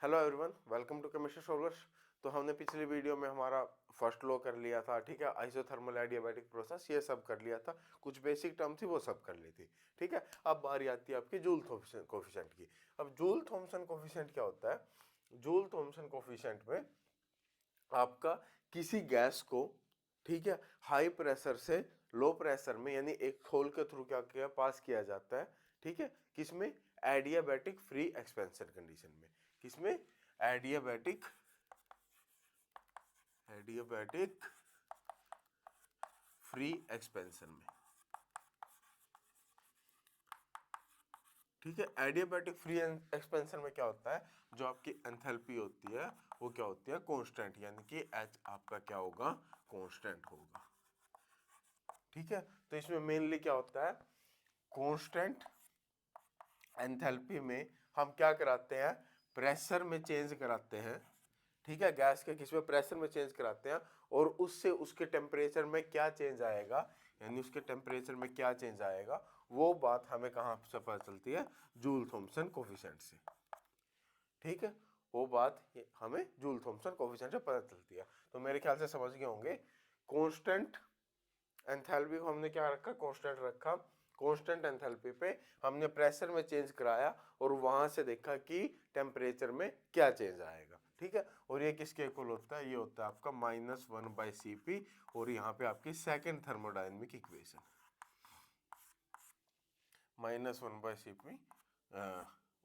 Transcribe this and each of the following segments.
Hello everyone, welcome to chemistry solvers. तो हमने पिछली वीडियो में हमारा फर्स्ट लॉ कर लिया था, ठीक है, आइसोथर्मल एडियाबैटिक प्रोसेस, ये सब कर लिया था। कुछ बेसिक टर्म थी वो सब कर ली थी, ठीक है। अब बारी आती है आपकी जूल थॉम्सन कोफिशिएंट की। अब जूल थॉम्सन कोफिशिएंट क्या होता है? जूल थॉम्सन कोफिशिएंट में आपका किसी गैस को, ठीक है, हाई प्रेशर से लो प्रेशर में यानी एक होल के थ्रू क्या किया पास किया जाता है, ठीक है, किसमें? एडियाबैटिक फ्री एक्सपेंशन कंडीशन में। किसमें? एडियाबैटिक एडियाबैटिक फ्री एक्सपेंशन में, ठीक है। एडियाबैटिक फ्री एक्सपेंशन में क्या होता है? जो आपकी एंथैल्पी होती है वो क्या होती है? कांस्टेंट, यानी कि एच आपका क्या होगा? कांस्टेंट होगा, ठीक है। तो इसमें मेनली क्या होता है? कांस्टेंट एंथैल्पी में हम क्या कराते हैं? प्रेशर में चेंज कराते हैं, ठीक है। गैस के किस में? प्रेशर में चेंज कराते हैं, और उससे उसके टेम्परेचर में क्या चेंज आएगा, यानी उसके टेम्परेचर में क्या चेंज आएगा, वो बात हमें कहाँ से पता चलती है? जूल थॉम्सन कोफिशिएंट से, ठीक है। वो बात हमें जूल थॉम्सन कोफिशिएंट से पता चलती है। तो मेरे ख्याल से समझ गए होंगे। कांस्टेंट एंथैल्पी को हमने क्या रखा? कांस्टेंट रखा। कांस्टेंट एंथैल्पी पे हमने प्रेशर में चेंज कराया और वहां से देखा कि टेम्परेचर में क्या चेंज आएगा, ठीक है। और ये किसके इक्वल होता है? ये होता है आपका -1/Cp, और यहाँ पे आपकी सेकेंड थर्मोडायनेमिक इक्वेशन -1/Cp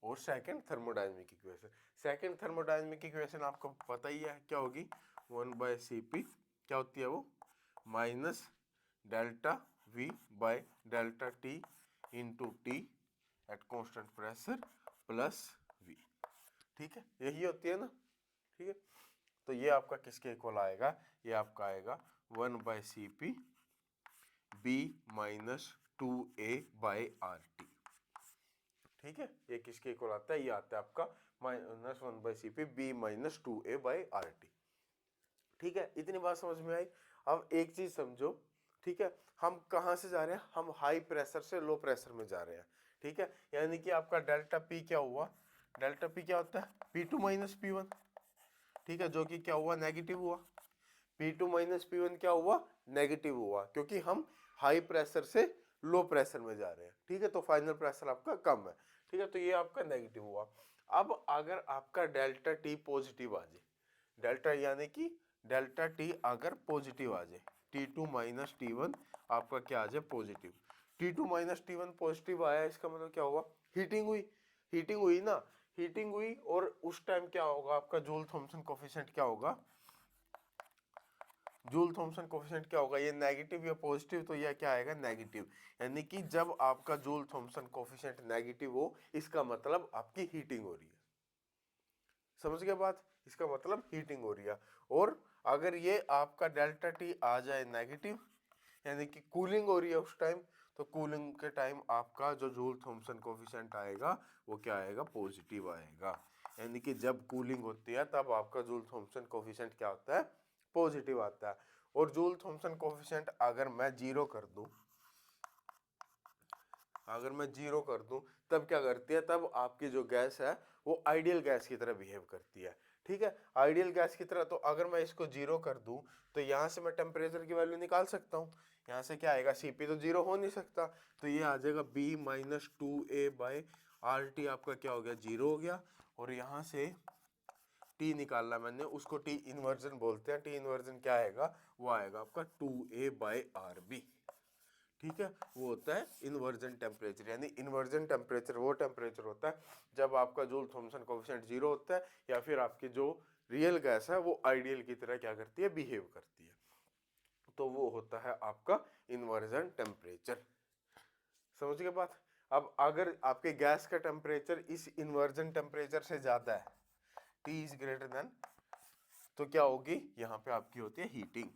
और second thermodynamic equation. Second thermodynamic equation आपको पता ही है क्या होगी? 1/Cp क्या होती है वो? Minus delta V by delta T into T at constant pressure plus V, ठीक है। यही होती है ना, ठीक है। तो ये आपका किसके इक्वल आएगा? ये आपका आएगा 1/Cp B -2A/RT, ठीक है। ये किसके इक्वल आता है? ये आता है आपका -1/Cp B -2A/RT, ठीक है। इतनी बात समझ में आई। अब एक चीज समझो, ठीक है, हम कहाँ से जा रहे हैं? हम हाई प्रेशर से लो प्रेशर में जा रहे हैं, ठीक है। यानी कि आपका डेल्टा पी क्या हुआ? डेल्टा पी क्या होता है? P2 - P1, ठीक है, जो कि क्या हुआ? नेगेटिव हुआ। P2 - P1 क्या हुआ? नेगेटिव हुआ, क्योंकि हम हाई प्रेशर से लो प्रेशर में जा रहे हैं, ठीक है। तो फाइनल प्रेशर आपका कम है, ठीक है। तो ये आपका नेगेटिव हुआ। अब अगर आपका डेल्टा टी पॉजिटिव आ जाए, डेल्टा यानी कि डेल्टा टी अगर पॉजिटिव आ जाए, T2 - T1 आपका क्या आ जाए? पॉजिटिव। T2 - T1 पॉजिटिव आया, इसका मतलब क्या हुआ? हीटिंग हुई। हीटिंग हुई ना, हीटिंग हुई, और उस टाइम क्या होगा? आपका जूल थॉम्सन कोफिशिएंट क्या होगा? जूल थॉम्सन कोफिशिएंट क्या होगा? ये नेगेटिव या पॉजिटिव? तो यह क्या आएगा? नेगेटिव। यानी कि जब आपका जूल थॉम्सन कोफिशिएंट नेगेटिव हो, इसका मतलब आपकी हीटिंग हो रही है। समझ गए बात? इसका मतलब हीटिंग हो रही है। और अगर ये आपका डेल्टा टी आ जाए नेगेटिव, यानी कि कूलिंग हो रही है उस टाइम, तो कूलिंग के टाइम आपका जो जूल थॉम्सन कोफिशिएंट आएगा वो क्या आएगा? पॉजिटिव आएगा। यानी कि जब कूलिंग होती है तब आपका जूल थॉम्सन कोफिशिएंट क्या होता है? पॉजिटिव आता है। और जूल थॉम्सन कोफिशिएंट अगर मैं जीरो कर दूं, अगर मैं जीरो कर दूं, तब क्या करती है? तब आपकी जो गैस है वो आइडियल गैस की तरह बिहेव करती है, ठीक है, आइडियल गैस की तरह। तो अगर मैं इसको जीरो कर दूं, तो यहां से मैं टेम्परेचर की वैल्यू निकाल सकता हूं। यहां से क्या आएगा? Cp तो जीरो हो नहीं सकता, तो ये आ जाएगा B -2A/RT, आपका क्या हो गया? जीरो हो गया। और यहां से टी निकालना मैंने, उसको टी इन्वर्जन बोलते हैं। टी इन्वर्जन क्या आएगा? वो आएगा आपका 2A/RB, ठीक है। वो होता है इन्वर्जन टेम्परेचर, यानी इन्वर्जन टेम्परेचर वो टेम्परेचर होता है जब आपका जूल थॉम्सन कोफिशिएंट जीरो होता है, या फिर आपकी जो रियल गैस है वो आइडियल की तरह क्या करती है? बिहेव करती है। तो वो होता है आपका इन्वर्जन टेम्परेचर। समझ गए बात? अब अगर आपके गैस का टेम्परेचर इस इन्वर्जन टेम्परेचर से ज्यादा है, T इज ग्रेटर देन, तो क्या होगी? यहाँ पे आपकी होती है हीटिंग,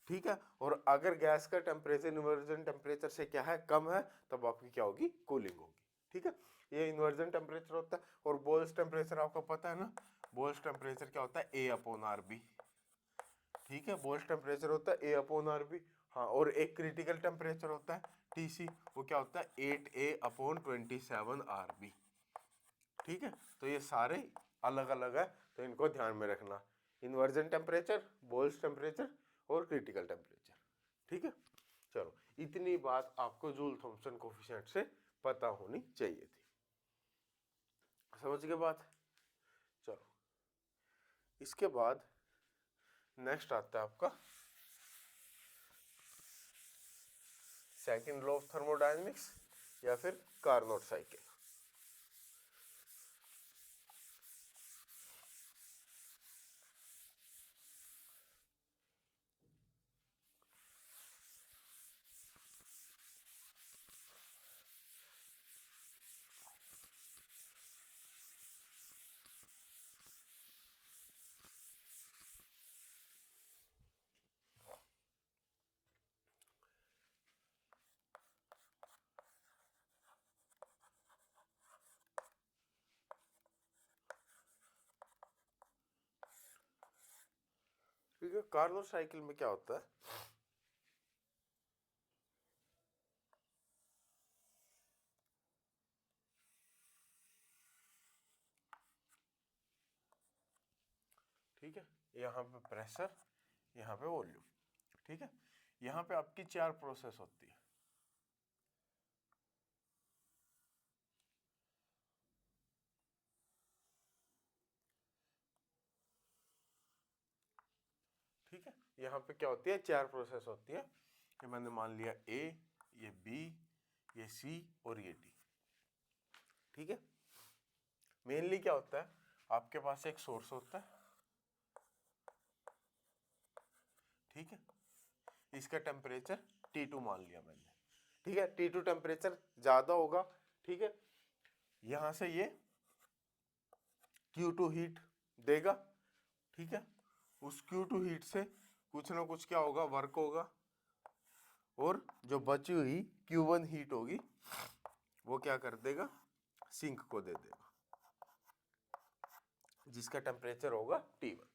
ठीक है। और अगर गैस का टेम्परेचर इन्वर्जन टेम्परेचर से क्या है? कम है, तब आपकी क्या होगी? कूलिंग होगी, ठीक है। ये इन्वर्जन टेम्परेचर होता है। और बोल्स टेम्परेचर आपको पता है ना, बोल्स टेम्परेचर क्या होता है? A/RB, ठीक है। बोल्स टेम्परेचर होता है A/RB। हाँ, और एक क्रिटिकल टेम्परेचर होता है TC, वो क्या होता है? 8A/27 RB, ठीक है, तो ये सारे अलग अलग है, तो इनको ध्यान में रखना, इन्वर्जन टेम्परेचर, बोल्स टेम्परेचर और क्रिटिकल टेम्परेचर। ठीक है, चलो इतनी बात आपको जूल थॉम्सन कोफिशिएंट से पता होनी चाहिए थी। समझ गए बात? चलो इसके बाद नेक्स्ट आता है आपका सेकंड लॉ ऑफ थर्मोडायनेमिक्स या फिर कार्नोट साइकिल। ठीक है, कार्नोट साइकिल में क्या होता है, ठीक है, यहाँ पे प्रेशर, यहाँ पे वॉल्यूम। ठीक है, यहाँ पे आपकी 4 प्रोसेस होती है। ठीक है, यहाँ पे क्या होती है, 4 प्रोसेस होती है। ये मैंने मान लिया ए, ये बी, ये सी और ये डी। ठीक है, मेनली क्या होता है, आपके पास एक सोर्स होता है। ठीक है, इसका टेम्परेचर T2 मान लिया मैंने। ठीक है, T2 टेम्परेचर ज्यादा होगा। ठीक है, यहां से ये Q2 हीट देगा। ठीक है, उस Q2 हीट से कुछ ना कुछ क्या होगा, वर्क होगा, और जो बची हुई Q1 हीट होगी वो क्या कर देगा, सिंक को दे देगा, जिसका टेम्परेचर होगा T1।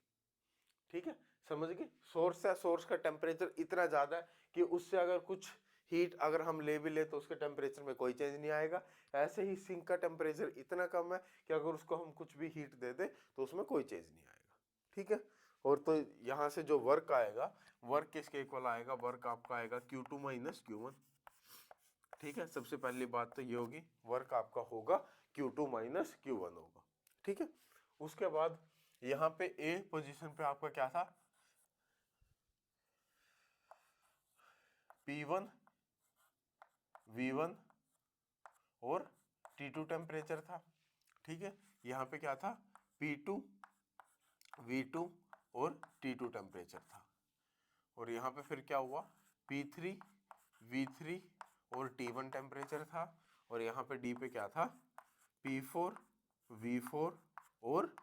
ठीक है, समझ गए? सोर्स है, सोर्स का टेम्परेचर इतना ज्यादा है कि उससे अगर कुछ हीट अगर हम ले भी ले तो उसके टेम्परेचर में कोई चेंज नहीं आएगा। ऐसे ही सिंक का टेम्परेचर इतना कम है कि अगर उसको हम कुछ भी हीट दे दे तो उसमें कोई चेंज नहीं आएगा। ठीक है, और तो यहाँ से जो वर्क आएगा, वर्क किसके इक्वल आएगा, वर्क आपका आएगा Q2 माइनस Q1। ठीक है, सबसे पहली बात तो ये होगी, वर्क आपका होगा Q2 माइनस Q1 होगा। ठीक है, उसके बाद यहाँ पे ए पोजीशन पे आपका क्या था, P1 V1 और T2 टेम्परेचर था। ठीक है, यहाँ पे क्या था, P2 V2 और T2 टेम्परेचर था। और यहाँ पे फिर क्या हुआ, P3 V3 और T1 टेम्परेचर था। और यहाँ पे D पे क्या था, P4 V4 और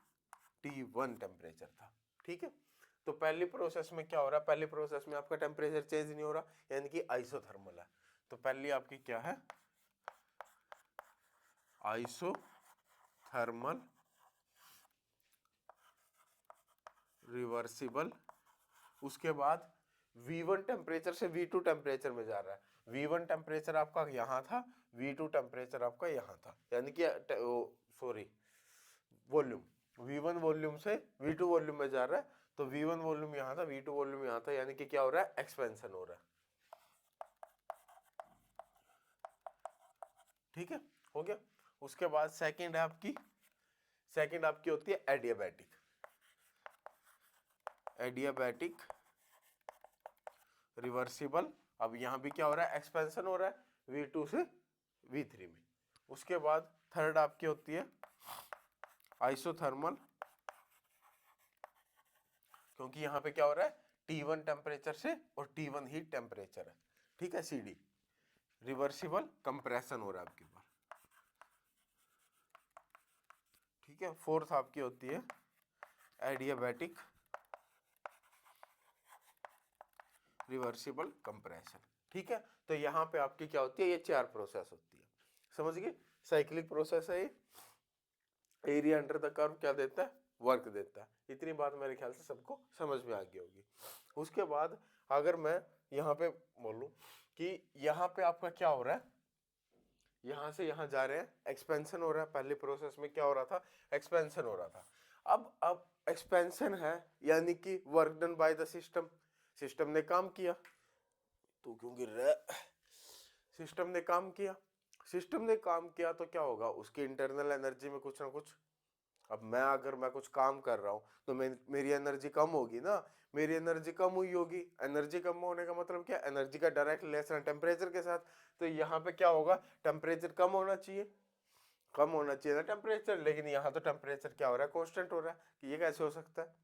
T1 टेम्परेचर था। ठीक है, तो पहली प्रोसेस में क्या हो रहा है, पहली प्रोसेस में आपका टेम्परेचर चेंज नहीं हो रहा, यानी कि आइसोथर्मल है। तो पहली आपकी क्या है, आइसोथर्मल रिवर्सिबल। उसके बाद V1 टेम्परेचर से V2 टेम्परेचर में जा रहा है। V1 टेम्परेचर आपका यहाँ था, V2 टेम्परेचर आपका यहाँ था, यानी कि सॉरी वॉल्यूम, V1 वॉल्यूम से V2 वॉल्यूम में जा रहा है। तो V1 वॉल्यूम यहाँ था, V2 वॉल्यूम यहाँ था, यानी कि क्या हो रहा है, एक्सपेंशन हो रहा है। ठीक है, हो गया। उसके बाद सेकंड है आपकी, सेकंड आपकी होती है एडियाबैटिक। Adiabatic reversible. अब यहां भी क्या हो रहा है, एक्सपेंशन हो रहा है V2 से V3 में। उसके बाद थर्ड आपकी होती है आइसोथर्मल, क्योंकि यहां पे क्या हो रहा है, T1 टेम्परेचर से और T1 हीट टेम्परेचर है। ठीक है, CD रिवर्सिबल कंप्रेशन हो रहा है आपके पास। ठीक है, फोर्थ आपकी होती है एडियाबैटिक रिवर्सिबल कंप्रेशन। ठीक है, तो यहाँ पे आपकी क्या होती है, ये 4 प्रोसेस होती है। समझ गए, साइक्लिक प्रोसेस है ये। एरिया अंडर द कर्व क्या देता है, वर्क देता है। इतनी बात मेरे ख्याल से सबको समझ में आ गई होगी। उसके बाद अगर मैं यहाँ पे बोलूं कि यहाँ पे आपका क्या हो रहा है, यहाँ से यहाँ जा रहे हैं, एक्सपेंशन हो रहा है। पहले प्रोसेस में क्या हो रहा था, एक्सपेंशन हो रहा था। अब एक्सपेंशन है यानी कि work done by the system, system ने काम किया। तो क्यों गिर रहा है, सिस्टम ने काम किया, सिस्टम ने काम किया तो क्या होगा, उसकी इंटरनल एनर्जी में कुछ ना कुछ, अब अगर मैं कुछ काम कर रहा हूँ तो मेरी एनर्जी कम होगी ना, मेरी एनर्जी कम हुई होगी। एनर्जी कम होने का मतलब क्या, एनर्जी का डायरेक्ट रिलेशन टेम्परेचर के साथ। तो यहाँ पे क्या होगा, टेम्परेचर कम होना चाहिए, कम होना चाहिए ना टेम्परेचर, लेकिन यहाँ तो टेम्परेचर क्या हो रहा है, कांस्टेंट हो रहा है। कि ये कैसे हो सकता है,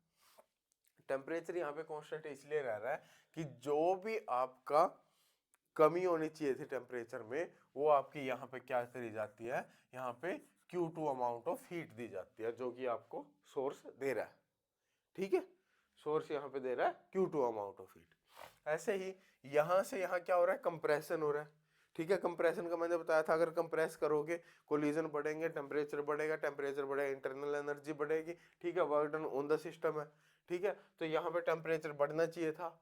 टेम्परेचर यहाँ पे कांस्टेंट इसलिए रह रहा है कि जो भी आपका कमी होनी चाहिए थी टेम्परेचर में, वो आपकी यहाँ पे क्या करी जाती है, यहाँ पे Q2 अमाउंट ऑफ हीट दी जाती है, जो कि आपको सोर्स दे रहा है। ठीक है, सोर्स यहाँ पे दे रहा है Q2 अमाउंट ऑफ हीट। ऐसे ही यहाँ से यहाँ क्या हो रहा है, कंप्रेशन हो रहा है। ठीक है, कंप्रेशन का मैंने बताया था, अगर कंप्रेस करोगे कोलिजन बढ़ेंगे, टेम्परेचर बढ़ेगा, टेम्परेचर बढ़ेगा, इंटरनल एनर्जी बढ़ेगी। ठीक है, work done on the system है। ठीक है, तो यहाँ पे टेम्परेचर बढ़ना चाहिए था,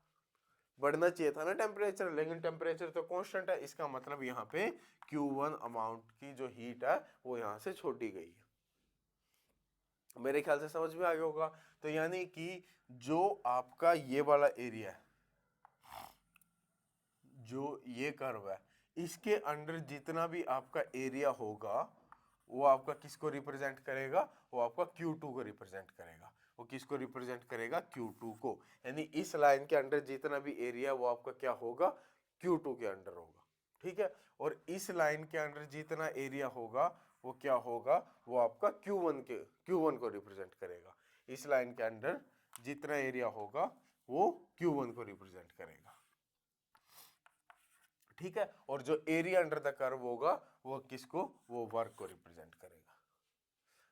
बढ़ना चाहिए था ना टेम्परेचर, लेकिन टेम्परेचर तो कांस्टेंट है। इसका मतलब यहाँ पे Q1 अमाउंट की जो हीट है वो यहाँ से छोड़ी गई है। मेरे ख्याल से समझ में आ गया होगा। तो यानी कि जो आपका ये वाला एरिया है, जो ये कर्व है, इसके अंडर जितना भी आपका एरिया होगा वो आपका किसको रिप्रेजेंट करेगा, वो आपका Q2 को रिप्रेजेंट करेगा। वो किसको रिप्रेजेंट करेगा, Q2 को। यानी इस लाइन के अंडर जितना भी एरिया वो आपका क्या होगा, Q2 के अंडर होगा। ठीक है, और इस लाइन के अंडर जितना एरिया होगा वो क्या होगा, वो आपका Q1 को रिप्रेजेंट करेगा। इस लाइन के अंडर जितना एरिया होगा वो Q1 को रिप्रेजेंट करेगा। ठीक है, और जो एरिया अंडर द कर्व होगा वो किसको, वो वर्क को रिप्रेजेंट करेगा।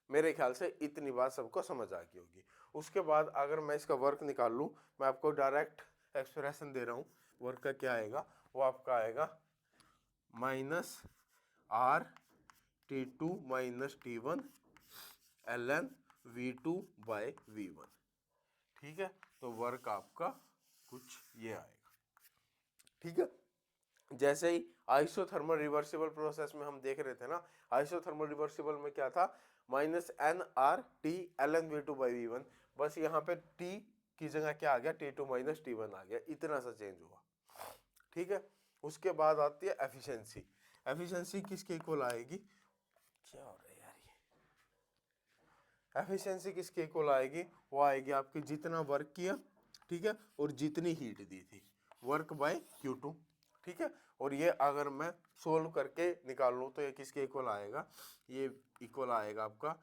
मेरे ख्याल से इतनी बात सबको समझ आ गई होगी। उसके बाद अगर मैं इसका वर्क निकाल लूं, मैं आपको डायरेक्ट एक्सप्रेशन दे रहा हूं, वर्क का क्या आएगा, वो आपका आएगा minus R T2 minus T1 ln V2 by V1। ठीक है, तो वर्क आपका कुछ ये आएगा। ठीक है, जैसे ही आइसोथर्मल रिवर्सिबल प्रोसेस में हम देख रहे थे ना, आइसोथर्मल रिवर्सिबल में क्या था, minus N R T L N V two by V one. बस यहाँ पे टी की जगह क्या आ गया, T2 माइनस T1 आ गया, इतना सा चेंज हुआ। ठीक है, उसके बाद आती है एफिशिएंसी। एफिशिएंसी किसके इक्वल आएगी, क्या हो रहा है यार ये, एफिशिएंसी किसके इक्वल आएगी, वो आएगी आपकी जितना वर्क किया, ठीक है, और जितनी हीट दी थी, वर्क बाय Q2। ठीक है, और ये अगर मैं सोल्व करके निकाल लूँ तो ये किसके इक्वल आएगा, ये इक्वल आएगा आपका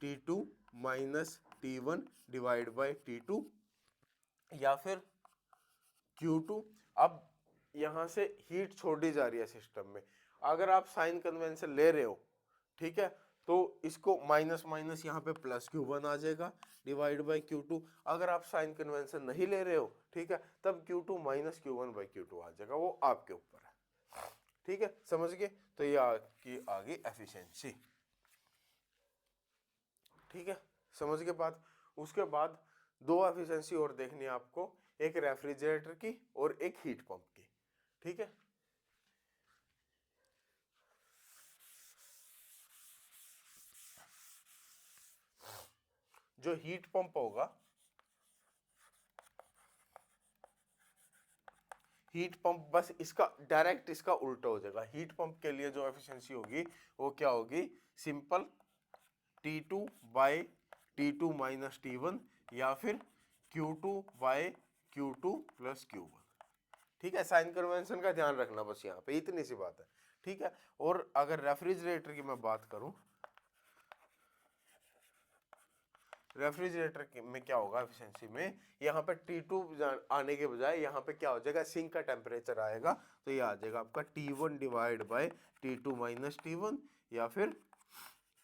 T2 minus T1 divide by T2 या फिर Q2। अब यहाँ से हीट छोड़ी जा रही है सिस्टम में, अगर आप साइन कन्वेंशन ले रहे हो, ठीक है, तो इसको माइनस माइनस यहाँ पे प्लस Q1 आ जाएगा डिवाइड बाई Q2। अगर आप साइन कन्वेंशन नहीं ले रहे हो, ठीक है, तब Q2 minus Q1 by Q2 आ जाएगा, वो आपके ऊपर है। ठीक है, समझ गए, तो ये आपकी आ गई एफिशिएंसी। ठीक है, समझ के बाद उसके बाद दो एफिशिएंसी और देखनी है आपको, एक रेफ्रिजरेटर की और एक हीट पंप की। ठीक है, जो हीट पंप होगा, हीट पंप बस इसका डायरेक्ट इसका उल्टा हो जाएगा। हीट पंप के लिए जो एफिशिएंसी होगी वो क्या होगी, simple T2 by T2 minus T1 या फिर Q2 by Q2 plus Q1। ठीक है, साइन कन्वेंशन का ध्यान रखना बस, यहाँ पे इतनी सी बात है। ठीक है, और अगर रेफ्रिजरेटर की मैं बात करूं, रेफ्रिजरेटर में क्या होगा एफिशिएंसी में, यहाँ पे T2 आने के बजाय यहाँ पे क्या हो जाएगा, सिंक का टेम्परेचर आएगा, तो ये आ जाएगा आपका T1 divide by T2 minus T1 या फिर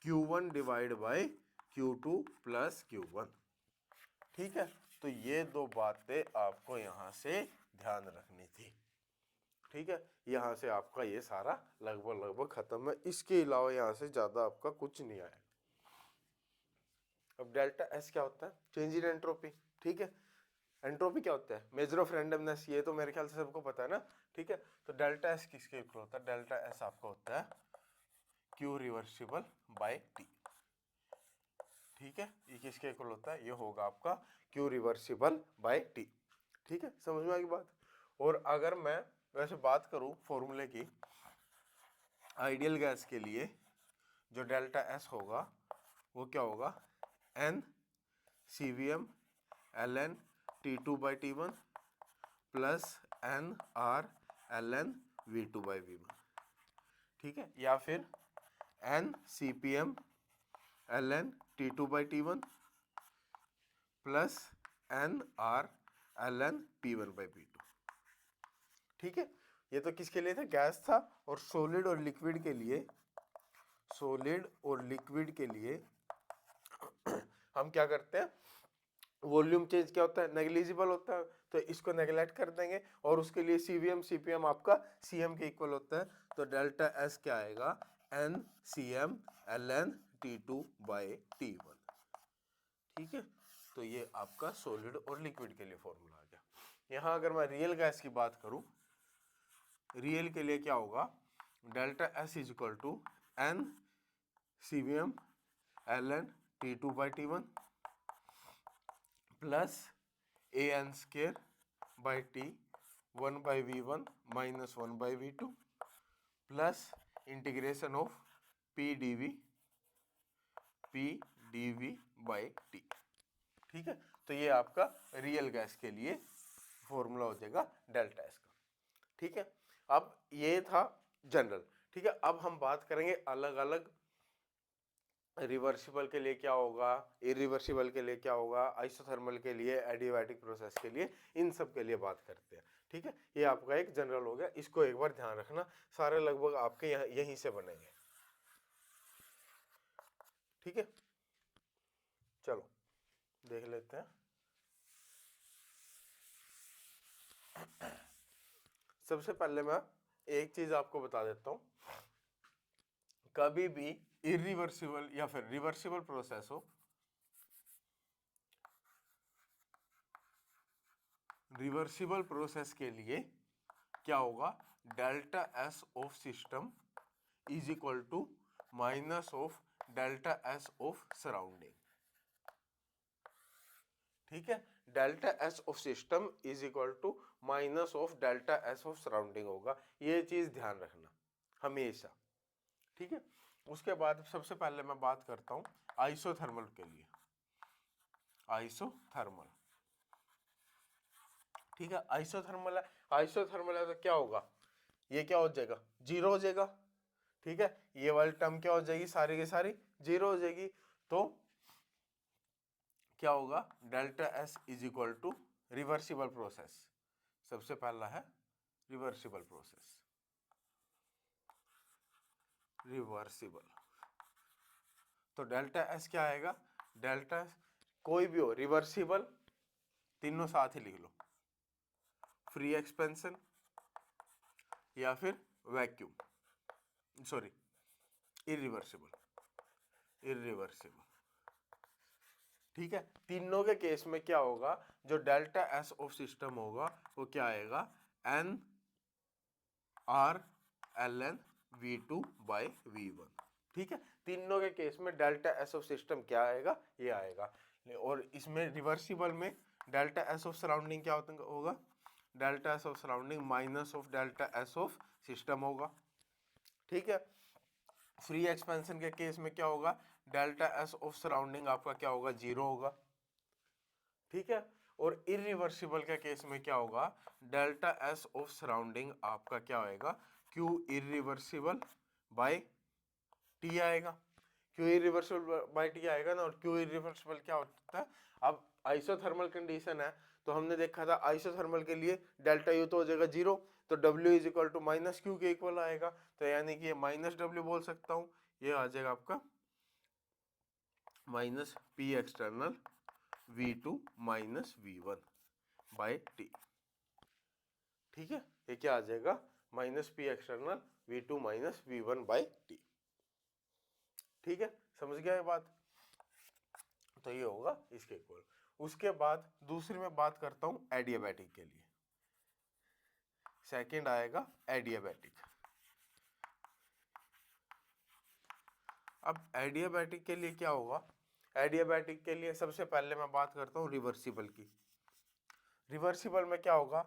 Q1 divide by Q2 plus Q1। ठीक है, तो ये दो बातें आपको यहाँ से ध्यान रखनी थी। ठीक है, यहाँ से आपका ये सारा लगभग खत्म है, इसके अलावा यहाँ से ज्यादा आपका कुछ नहीं आया। अब डेल्टा एस क्या होता है, चेंज इन एंट्रोपी। ठीक है, एंट्रोपी क्या होता है? मेजर ऑफ रैंडमनेस, ये तो मेरे ख्याल से सबको पता है ना, ठीक है। तो डेल्टा एस किसके इक्वल होता है? डेल्टा एस आपका होता है क्यू रिवर्सिबल बाय टी, ठीक है। ये किसके इक्वल होता है? ये होगा आपका क्यू रिवर्सिबल बाय टी, ठीक है। समझ में आ गई बात? और अगर मैं वैसे बात करूं फॉर्मूले की, आइडियल गैस के लिए जो डेल्टा एस होगा वो क्या होगा? N C V M L N T two by T one plus N R L N V two by V one, ठीक है। या फिर N C P M L N T two by T one plus N R L N P one by P two, ठीक है। ये तो किसके लिए था? गैस था। और सॉलिड और लिक्विड के लिए, सॉलिड और लिक्विड के लिए हम क्या करते हैं? वॉल्यूम चेंज क्या होता है? नेग्लिजिबल होता है, तो इसको नेग्लेक्ट कर देंगे और उसके लिए सीवीएम सीपीएम आपका सीएम के इक्वल होता है। तो डेल्टा एस क्या आएगा? N C M L N T two by T one, ठीक है। तो ये आपका सॉलिड और लिक्विड के लिए फॉर्मूला आ गया। यहाँ अगर मैं रियल गैस की बात करूं, रियल के लिए क्या होगा? Delta S is equal to N C V M L N T two by T one plus A N square by T one by V one minus one by V two plus integration of P D V by T, ठीक है। तो ये आपका real gas के लिए formula हो जाएगा delta S का, ठीक है। अब ये था जनरल, ठीक है। अब हम बात करेंगे अलग अलग, रिवर्सिबल के लिए क्या होगा, इरिवर्सिबल के लिए क्या होगा, आइसोथर्मल के लिए, एडियाबैटिक प्रोसेस के लिए, इन सब के लिए बात करते हैं, ठीक है। ये आपका एक जनरल हो गया, इसको एक बार ध्यान रखना, सारे लगभग आपके यहाँ यहीं से बनेंगे, ठीक है। चलो देख लेते हैं। सबसे पहले मैं एक चीज आपको बता देता हूं, कभी भी इरिवर्सिबल या फिर रिवर्सिबल प्रोसेस हो, रिवर्सिबल प्रोसेस के लिए क्या होगा? Delta S of system is equal to minus of delta S of surrounding, ठीक है। Delta S of system is equal to minus of delta S of surrounding होगा, ये चीज ध्यान रखना हमेशा, ठीक है। उसके बाद सबसे पहले मैं बात करता हूं आइसोथर्मल के लिए, आइसोथर्मल, ठीक है। आइसोथर्मल है, आइसोथर्मल है तो क्या होगा? ये क्या हो जाएगा? जीरो हो जाएगा, ठीक है। ये वाली टर्म क्या हो जाएगी? सारी की सारी जीरो हो जाएगी। तो क्या होगा? Delta S is equal to reversible process, सबसे पहला है रिवर्सिबल प्रोसेस, रिवर्सिबल। तो डेल्टा एस क्या आएगा? डेल्टा कोई भी हो रिवर्सिबल, तीनों साथ ही लिख लो, फ्री एक्सपेंशन या फिर वैक्यूम, सॉरी इरिवर्सिबल, इरिवर्सिबल, ठीक है। तीनों के केस में क्या होगा? जो डेल्टा एस ऑफ सिस्टम होगा वो क्या आएगा? N R L N V two by V one, ठीक है। तीनों के केस में डेल्टा एस ऑफ सिस्टम क्या आएगा? ये आएगा। और इसमें रिवर्सिबल में डेल्टा एस ऑफ सराउंडिंग क्या होगा? Delta S of surrounding minus of delta S of system होगा, ठीक है। फ्री एक्सपेंशन के केस में क्या होगा? डेल्टा एस ऑफ सराउंडिंग आपका क्या होगा? जीरो होगा, ठीक है। और इरिवर्सिबल के केस में क्या होगा? डेल्टा एस ऑफ सराउंडिंग आपका क्या होएगा? क्यू इरिवर्सिबल बाय टी आएगा, क्यू इरिवर्सिबल बाय टी आएगा ना। और क्यू इरिवर्सिबल क्या होता है? अब आइसोथर्मल कंडीशन है तो हमने देखा था आइसोथर्मल के लिए डेल्टा यू तो हो जाएगा जीरो, तो W is equal to minus Q के इक्वल आएगा, तो यानी कि ये माइनस W बोल सकता हूं, ये आ जाएगा आपका minus P external V2 minus V1 by T, ठीक है। ये क्या आ जाएगा? Minus P external V2 minus V1 by T, ठीक है। समझ गया ये बात? तो ये होगा इसके इक्वल। उसके बाद दूसरी में बात करता हूँ एडियाबैटिक के लिए, सेकंड आएगा एडियाबैटिक। अब एडियाबैटिक के लिए क्या होगा, एडियाबैटिक के लिए सबसे पहले मैं बात करता हूँ रिवर्सिबल की। रिवर्सिबल में क्या होगा,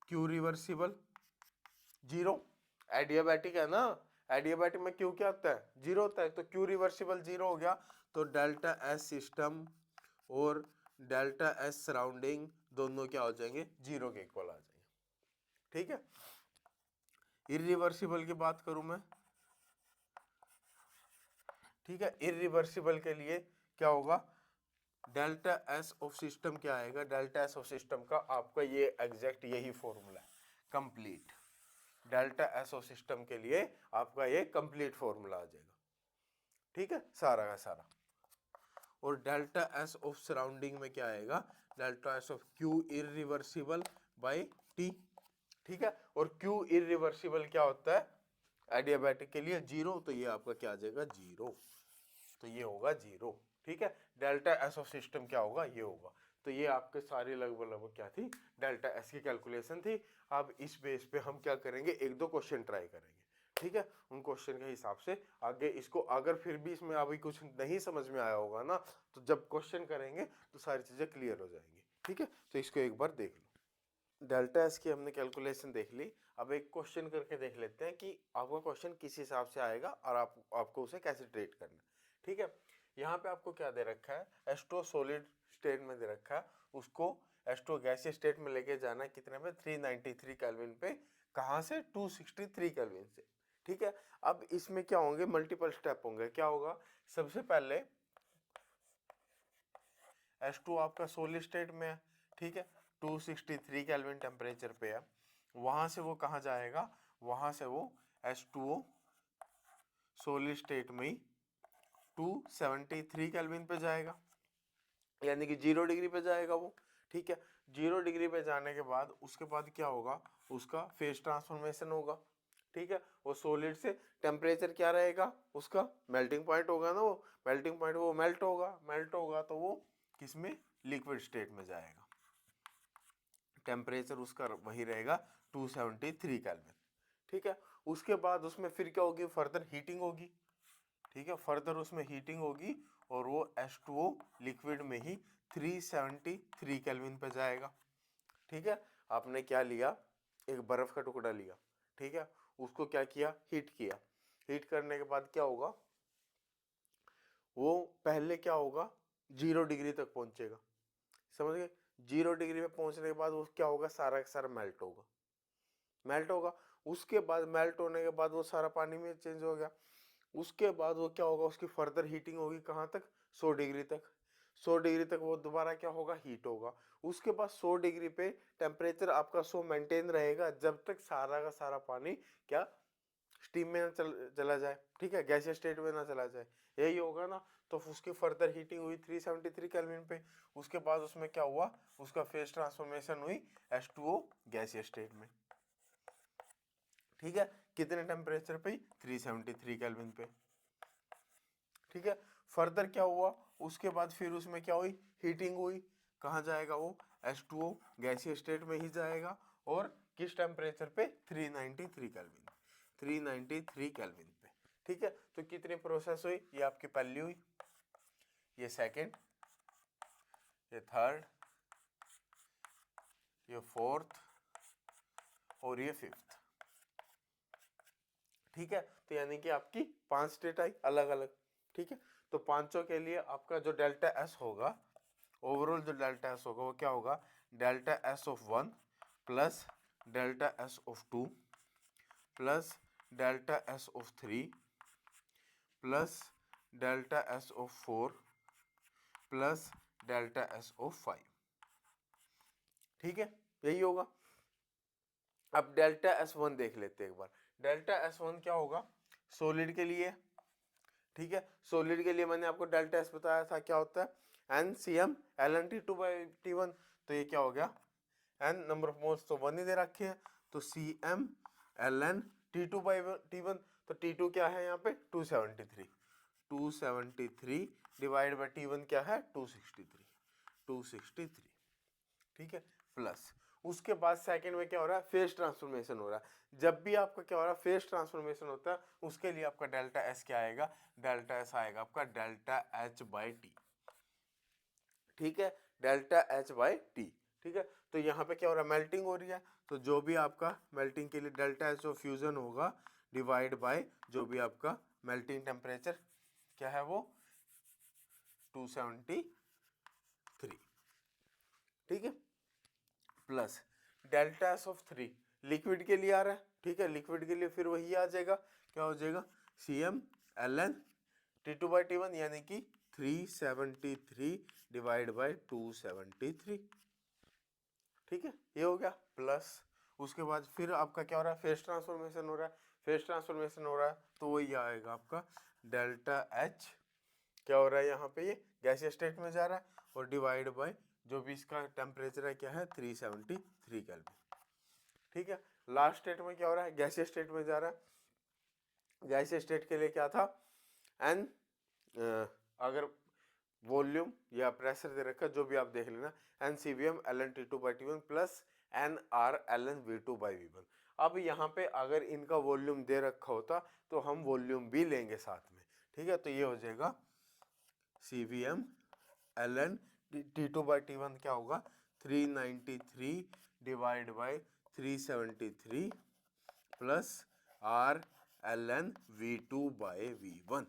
क्यू रिवर्सिबल 0, एडियाबैटिक है ना, एडियाबैटिक में क्यू क्या होता है, 0 होता है, तो क्यू रिवर्सिबल 0 हो गया, तो डेल्टा एस सिस्टम और डेल्टा एस सराउंडिंग दोनों क्या हो जाएंगे, 0 के इक्वल आ जाएंगे। ठीक है, इरिवर्सिबल की बात करूं मैं, ठीक है, इरिवर्सिबल के लिए क्या होगा, डेल्टा एस ऑफ सिस्टम क्या आएगा, डेल्टा एस ऑफ सिस्टम का आपका ये एग्जैक्ट यही फॉर्मूला है, complete. Delta S of system के लिए आपका ये कंप्लीट फॉर्मूला आ जाएगा, ठीक है, सारा का सारा। और डेल्टा एस ऑफ सराउंडिंग में क्या आएगा, delta S of Q irreversible by T, ठीक है, और क्यू इरिवर्सिबल क्या होता है एडियाबैटिक के लिए 0, तो ये आपका क्या आ जाएगा 0, तो ये होगा 0, ठीक है। डेल्टा एस ऑफ सिस्टम क्या होगा, ये होगा, तो ये आपके सारे लगभग क्या थी, डेल्टा एस की कैलकुलेशन थी। अब इस बेस पे हम क्या करेंगे, एक दो क्वेश्चन ट्राई करेंगे, ठीक है, उन क्वेश्चन के हिसाब से आगे इसको, अगर फिर भी इसमें अभी कुछ नहीं समझ में आया होगा ना, तो जब क्वेश्चन करेंगे तो सारी चीजें क्लियर हो जाएंगी, ठीक है। तो इसको एक बार देख लो, डेल्टा एस की हमने कैलकुलेशन देख ली। अब एक क्वेश्चन करके देख लेते हैं कि आपका क्वेश्चन किस हिसाब से आएगा और आपको उसे कैसे ट्रीट करना है, ठीक है। यहाँ पे आपको क्या दे रखा है, एस्ट्रो सॉलिड स्टेट में दे रखा है, उसको एस्ट्रो गैसीय स्टेट में लेके जाना है, कितने पे 393 केल्विन पे, कहाँ से 263 केल्विन से, ठीक है। अब इसमें क्या होंगे, मल्टीपल स्टेप होंगे, क्या होगा, सबसे पहले H2 आपका सॉलिड स्टेट में है, ठीक है, 263 केल्विन टेम्परेचर पे है, वहां से वो कहाँ जाएगा, वहां से वो H2O सॉलिड स्टेट में ही 273 केल्विन पे जाएगा, यानी कि 0 डिग्री पे जाएगा वो, ठीक है। 0 डिग्री पे जाने के बाद उसके बाद क्या होगा, उसका फेज ट्रांसफॉर्मेशन होगा, ठीक है। वो सॉलिड से टेम्परेचर क्या रहेगा, उसका मेल्टिंग पॉइंट होगा ना, वो मेल्टिंग पॉइंट वो मेल्ट होगा, मेल्ट होगा तो वो किसमें, लिक्विड स्टेट में जाएगा, टेम्परेचर उसका वही रहेगा 273 केल्विन, ठीक है। उसके बाद उसमें फिर क्या होगी, फर्दर हीटिंग होगी, ठीक है, फर्दर उसमें हीटिंग होगी और वो H2O लिक्विड में ही 373 केल्विन पे जाएगा, ठीक है। आपने क्या लिया, एक बर्फ का टुकड़ा लिया, ठीक है, उसको क्या किया, हीट किया, हीट करने के बाद क्या होगा, वो पहले क्या होगा 0 डिग्री तक पहुंचेगा, समझ गए, 0 डिग्री पे पहुंचने के बाद वो क्या होगा, सारा का सारा मेल्ट होगा, मेल्ट होगा। उसके बाद मेल्ट होने के बाद वो सारा पानी में चेंज हो गया, उसके बाद वो क्या होगा, उसकी फर्दर हीटिंग होगी, कहाँ तक, 100 डिग्री तक, 100 डिग्री तक वो दोबारा क्या होगा, हीट होगा। उसके बाद 100 डिग्री पे टेम्परेचर आपका 100 मेंटेन रहेगा, जब तक सारा का सारा पानी क्या स्टीम में ना चला जाए, ठीक है, गैसीय स्टेट में ना चला जाए, यही होगा ना। तो उसकी फर्दर हीटिंग हुई 373 केल्विन पे, उसके बाद उसमें क्या हुआ, उसका फेज ट्रांसफॉर्मेशन हुई H2O गैसीय स्टेट में, ठीक है, कितने टेम्परेचर पे, 373 केल्विन पे, ठीक है। फर्दर क्या हुआ, उसके बाद फिर उसमें क्या हुई, हीटिंग हुई, कहाँ जाएगा वो, H2O गैसीय स्टेट में ही जाएगा, और किस टेम्परेचर पे, 393 केल्विन, 393 केल्विन पे, ठीक है। तो कितनी प्रोसेस हुई, ये आपकी पहली हुई, ये सेकंड, ये थर्ड, ये फोर्थ और ये फिफ्थ, ठीक है। तो यानी कि आपकी 5 स्टेट आई अलग अलग, ठीक है। तो पांचों के लिए आपका जो डेल्टा एस होगा, ओवरऑल जो डेल्टा एस होगा वो क्या होगा, delta S of 1 plus delta S of 2 plus delta S of 3 plus delta S of 4 plus delta S of 5, ठीक है, यही होगा। अब डेल्टा S1 देख लेते हैं एक बार, डेल्टा S1 क्या होगा, सॉलिड के लिए, ठीक है, सॉलिड के लिए मैंने आपको डेल्टा एस बताया था, क्या होता है NCM ln T2/T1, तो ये क्या हो गया, n नंबर ऑफ मोल्स तो 1 ही दे रखे हैं, तो CM ln T2/T1, तो T2 क्या है यहाँ पे 273 डिवाइड बाई T1 क्या है 263, ठीक है। प्लस उसके बाद सेकंड में क्या हो रहा है, फेज ट्रांसफॉर्मेशन हो रहा है। जब भी आपका क्या हो रहा है, फेज ट्रांसफॉर्मेशन होता है, उसके लिए आपका डेल्टा एस क्या आएगा, डेल्टा एस आएगा आपका डेल्टा एच बाई टी, ठीक है, डेल्टा एच बाई टी, ठीक है। तो यहाँ पे क्या हो रहा है, मेल्टिंग हो रही है, तो जो भी आपका मेल्टिंग के लिए डेल्टा एच जो फ्यूजन होगा डिवाइड बाय जो भी आपका मेल्टिंग टेम्परेचर क्या है वो 273, ठीक है। Plus delta S of 3 liquid के लिए आ रहा है, ठीक है, लिक्विड के लिए फिर वही आ जाएगा, क्या हो जाएगा CmLn T2/T1 यानी कि 373 डिवाइड बाय 273, ठीक है, ये हो गया। प्लस उसके बाद फिर आपका क्या हो रहा है, फेज ट्रांसफॉर्मेशन हो रहा है, फेज ट्रांसफॉर्मेशन हो रहा है तो वही आएगा आपका डेल्टा एच, क्या हो रहा है यहाँ पे, ये गैसीय स्टेट में जा रहा है, और डिवाइड बाय जो भी इसका टेम्परेचर है क्या है 373 केल्विन, ठीक है। लास्ट स्टेट में क्या हो रहा है, गैसीय स्टेट में जा रहा है। गैसीय स्टेट के लिए क्या था, एन अगर वॉल्यूम या प्रेशर दे रखा जो भी आप देख लेना, NCVM ln T2/T1 plus NR ln V2/V1। अब यहाँ पे अगर इनका वॉल्यूम दे रखा होता तो हम वॉल्यूम भी लेंगे साथ में, ठीक है। तो ये हो जाएगा CVM ln T2/T1 क्या होगा 393 divide by 373 plus R ln V2/V1,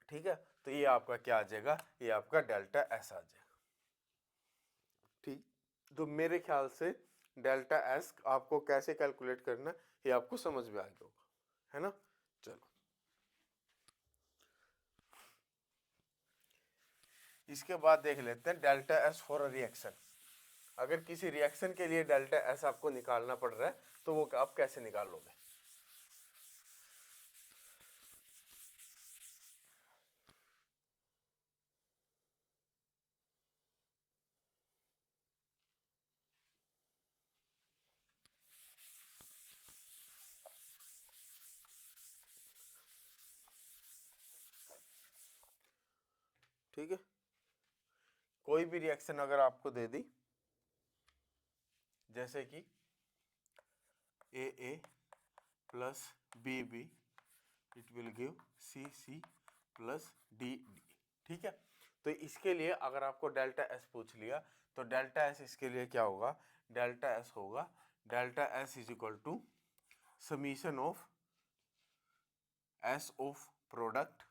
ठीक है। तो ये आपका क्या आ जाएगा, ये आपका डेल्टा एस आ जाएगा, ठीक। तो मेरे ख्याल से डेल्टा एस आपको कैसे कैलकुलेट करना ये आपको समझ में आ गया होगा, है ना। चलो इसके बाद देख लेते हैं delta S for a reaction. अगर किसी रिएक्शन के लिए डेल्टा एस आपको निकालना पड़ रहा है तो वो आप कैसे निकालोगे। ठीक है, कोई भी रिएक्शन अगर आपको दे दी, जैसे कि AA plus BB it will give CC plus DD, ठीक है। तो इसके लिए अगर आपको डेल्टा एस पूछ लिया तो डेल्टा एस इसके लिए क्या होगा, डेल्टा एस होगा delta S is equal to summation of S of product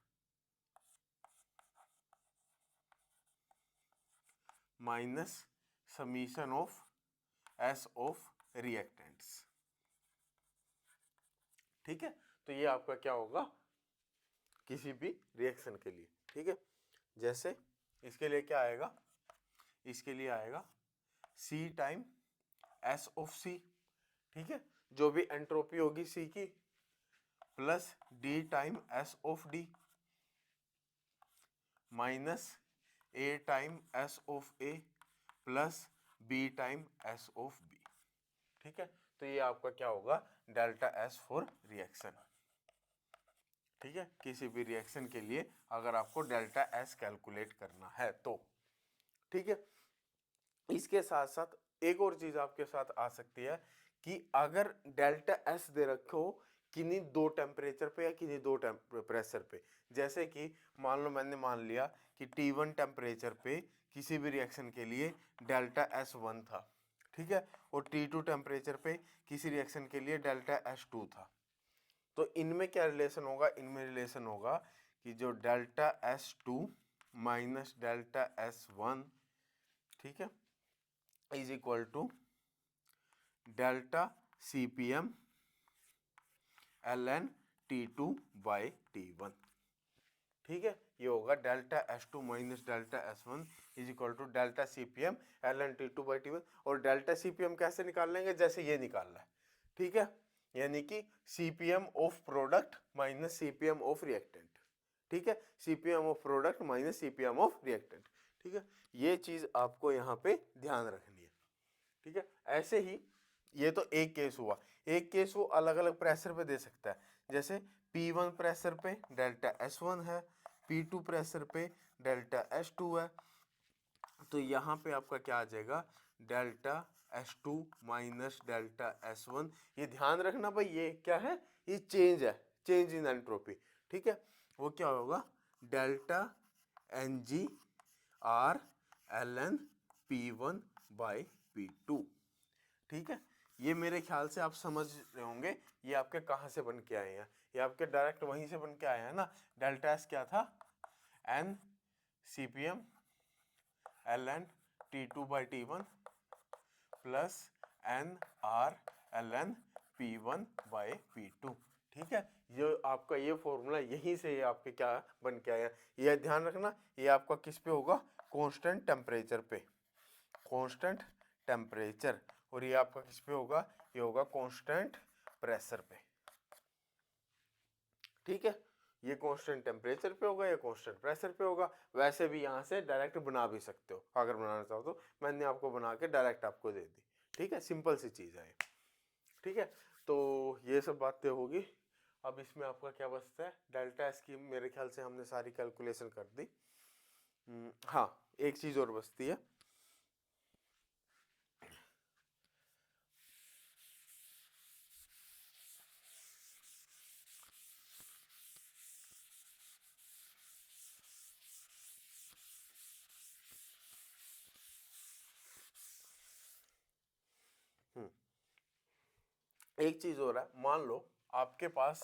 minus summation of S of reactants, ठीक है। तो ये आपका क्या होगा किसी भी रिएक्शन के लिए, ठीक है। जैसे इसके लिए क्या आएगा, इसके लिए आएगा C time S of C, ठीक है, जो भी एंट्रोपी होगी C की plus D time S of D minus A time S of A plus B time S of B, ठीक है। तो ये आपका क्या होगा डेल्टा S फॉर रिएक्शन, ठीक है। किसी भी रिएक्शन के लिए अगर आपको डेल्टा S कैलकुलेट करना है तो, ठीक है। इसके साथ साथ एक और चीज आपके साथ आ सकती है कि अगर डेल्टा एस दे रखे हो किन्हीं दो टेम्परेचर पे या किन्हीं दो प्रेशर पे, जैसे कि मान लो मैंने मान लिया कि T1 टेम्परेचर पे किसी भी रिएक्शन के लिए डेल्टा S1 था, ठीक है, और T2 टेम्परेचर पे किसी रिएक्शन के लिए डेल्टा S2 था। तो इनमें क्या रिलेशन होगा, इनमें रिलेशन होगा कि जो delta S2 minus delta S1, ठीक है, is equal to delta CPM ln T2/T1, ठीक है। ये होगा delta S2 minus delta S1 is equal to delta CPM ln T2/T1। और डेल्टा CPM कैसे निकाल लेंगे, जैसे ये निकालना है, ठीक है, यानी कि CPM of product minus CPM of reactant, ठीक है, CPM of product minus CPM of reactant, ठीक है। ये चीज आपको यहाँ पे ध्यान रखनी है, ठीक है। ऐसे ही ये तो एक केस हुआ, एक केस वो अलग अलग प्रेशर पे दे सकता है, जैसे P1 प्रेशर पे डेल्टा S1 है, P2 प्रेशर पे डेल्टा S2 है, तो यहाँ पे आपका क्या आ जाएगा, delta S2 minus delta S1। ये ध्यान रखना भाई, ये क्या है, ये चेंज है, चेंज इन एंट्रोपी, ठीक है। वो क्या होगा, delta Ng R ln P1 by P2, ठीक है। ये मेरे ख्याल से आप समझ रहे होंगे, ये आपके कहाँ से बन के आए हैं, ये आपके डायरेक्ट वहीं से बन के आए हैं ना। डेल्टा S क्या था, N CPM ln T2 by T1 plus N R ln P1 by P2, ठीक है। ये आपका ये फॉर्मूला यहीं से ये आपके क्या बन के आया, ये ध्यान रखना। ये आपका किस पे होगा, कांस्टेंट टेम्परेचर पे, कांस्टेंट टेम्परेचर। और ये आपका किस पे होगा, ये होगा कांस्टेंट प्रेशर पे, ठीक है। ये कांस्टेंट टेम्परेचर पे होगा, ये कांस्टेंट प्रेशर पे होगा। वैसे भी यहाँ से डायरेक्ट बना भी सकते हो, अगर बनाना चाहो तो। मैंने आपको बना के डायरेक्ट आपको दे दी, ठीक है। सिंपल सी चीज़ है, ठीक है। तो ये सब बातें होगी। अब इसमें आपका क्या बचता है, डेल्टा एस की मेरे ख्याल से हमने सारी कैलकुलेशन कर दी। हाँ, एक चीज़ और बचती है, एक चीज़ और है। मान लो आपके पास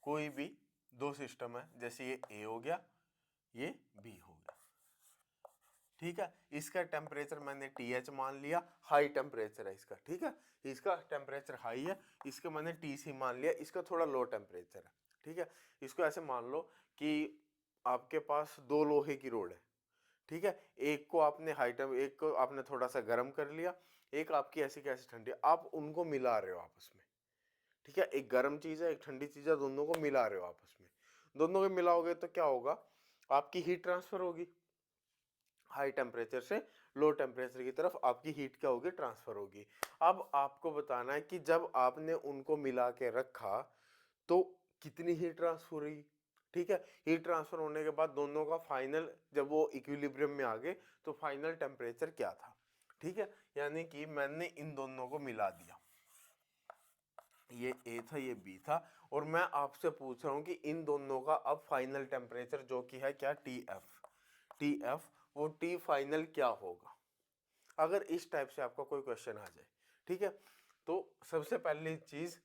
कोई भी दो सिस्टम है, जैसे ये ए हो गया, ये बी हो गया, ठीक है। इसका टेम्परेचर मैंने TH मान लिया, हाई टेम्परेचर है इसका, ठीक है। इसका टेम्परेचर हाई है, इसका मैंने TC मान लिया, इसका थोड़ा लो टेम्परेचर है, ठीक है। इसको ऐसे मान लो कि आपके पास दो लोहे की रोड है, ठीक है। एक को आपने एक को आपने थोड़ा सा गर्म कर लिया, एक आपकी ऐसी कैसी ठंडी, आप उनको मिला रहे हो आपस में, ठीक है। एक गर्म चीज है, एक ठंडी चीज है, दोनों को मिला रहे हो आपस में। दोनों को मिलाओगे तो क्या होगा, आपकी हीट ट्रांसफर होगी, हाई टेम्परेचर से लो टेम्परेचर की तरफ आपकी हीट क्या होगी, ट्रांसफर होगी। अब आपको बताना है कि जब आपने उनको मिला के रखा तो कितनी हीट ट्रांसफर हुई, ठीक है। हीट ट्रांसफर होने के बाद दोनों का फाइनल, जब वो इक्विलिब्रियम में आ गए तो फाइनल टेम्परेचर क्या था, ठीक है। यानी कि मैंने इन दोनों को मिला दिया, ये ए था, ये बी था, और मैं आपसे पूछ रहा हूं कि इन दोनों का अब फाइनल टेम्परेचर जो कि है क्या, TF, वो T फाइनल क्या होगा, अगर इस टाइप से आपका कोई क्वेश्चन आ जाए, ठीक है। तो सबसे पहली चीज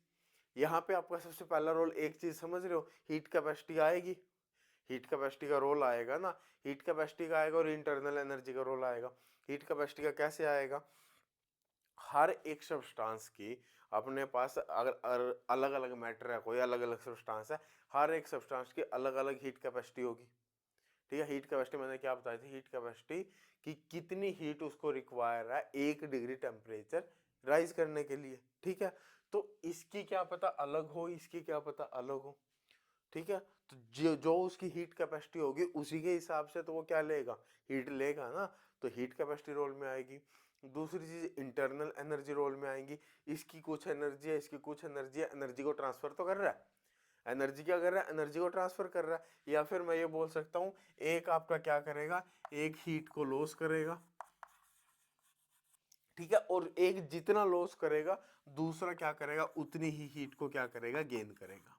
यहाँ पे आपका सबसे पहला रोल, एक चीज समझ रहे हो, हीट कैपेसिटी आएगी, हीट कैपेसिटी का रोल आएगा ना, हीट कैपेसिटी का आएगा, और इंटरनल एनर्जी का रोल आएगा। हीट कैपेसिटी का कैसे आएगा, हर एक सब्सटेंस की अपने पास, अगर अलग अलग मैटर है, कोई अलग अलग सब्सटेंस है, हर एक सब्सटेंस की अलग अलग हीट कैपेसिटी होगी, ठीक है। हीट कैपेसिटी मैंने क्या बताई थी, हीट कैपेसिटी कि कितनी हीट उसको रिक्वायर है 1 डिग्री टेम्परेचर राइज करने के लिए, ठीक है। तो इसकी क्या पता अलग हो, इसकी क्या पता अलग हो, ठीक है। तो जो उसकी हीट कैपेसिटी होगी उसी के हिसाब से तो वो क्या लेगा, हीट लेगा ना, तो हीट कैपेसिटी रोल में आएगी। दूसरी चीज इंटरनल एनर्जी रोल में आएंगी, इसकी कुछ एनर्जी है, इसकी कुछ एनर्जी है, एनर्जी को ट्रांसफर तो कर रहा है, एनर्जी क्या कर रहा है, एनर्जी को ट्रांसफर कर रहा है। या फिर मैं ये बोल सकता हूँ, एक आपका क्या करेगा, एक हीट को लॉस करेगा, ठीक है, और एक जितना लॉस करेगा दूसरा क्या करेगा, उतनी ही हीट को क्या करेगा, गेन करेगा।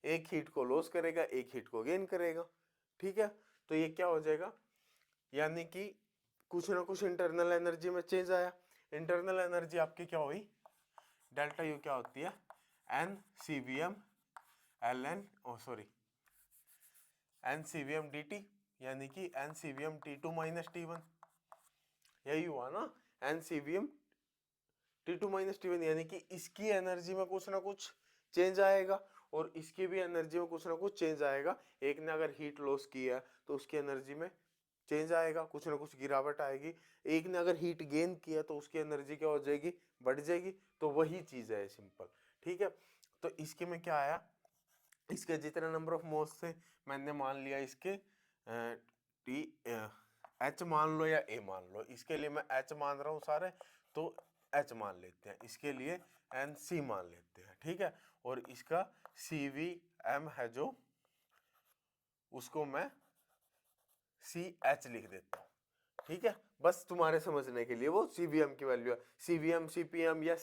एक हीट को लॉस करेगा, एक हीट को गेन करेगा, ठीक है। तो ये क्या हो जाएगा, यानी कि कुछ ना कुछ इंटरनल एनर्जी में चेंज आया। इंटरनल एनर्जी आपकी क्या हुई, डेल्टा यू क्या होती है, N CVM ln NCVM dt, यानी कि NCVM T2 माइनस T1, यही हुआ ना, NCVM T2 माइनस T1, यानी कि इसकी एनर्जी में कुछ ना कुछ चेंज आएगा और इसकी भी एनर्जी में कुछ ना कुछ चेंज आएगा। एक ने अगर हीट लॉस किया तो उसकी एनर्जी में चेंज आएगा, कुछ ना कुछ गिरावट आएगी। एक ने अगर हीट गेन किया तो उसकी एनर्जी क्या हो जाएगी, बढ़ जाएगी। तो वही चीज है सिंपल, ठीक है। तो इसके में क्या आया, इसके जितने नंबर ऑफ मोल्स थे मैंने मान लिया, इसके टी एच मान लो या ए मान लो, इसके लिए मैं एच मान रहा हूँ सारे, तो एच मान लेते हैं, इसके लिए NC मान लेते हैं, ठीक है। और इसका CVM है जो उसको मैं CH लिख देता हूँ, ठीक है। बस तुम्हारे समझने के लिए वो CVM की वैल्यू है, CVM CPM या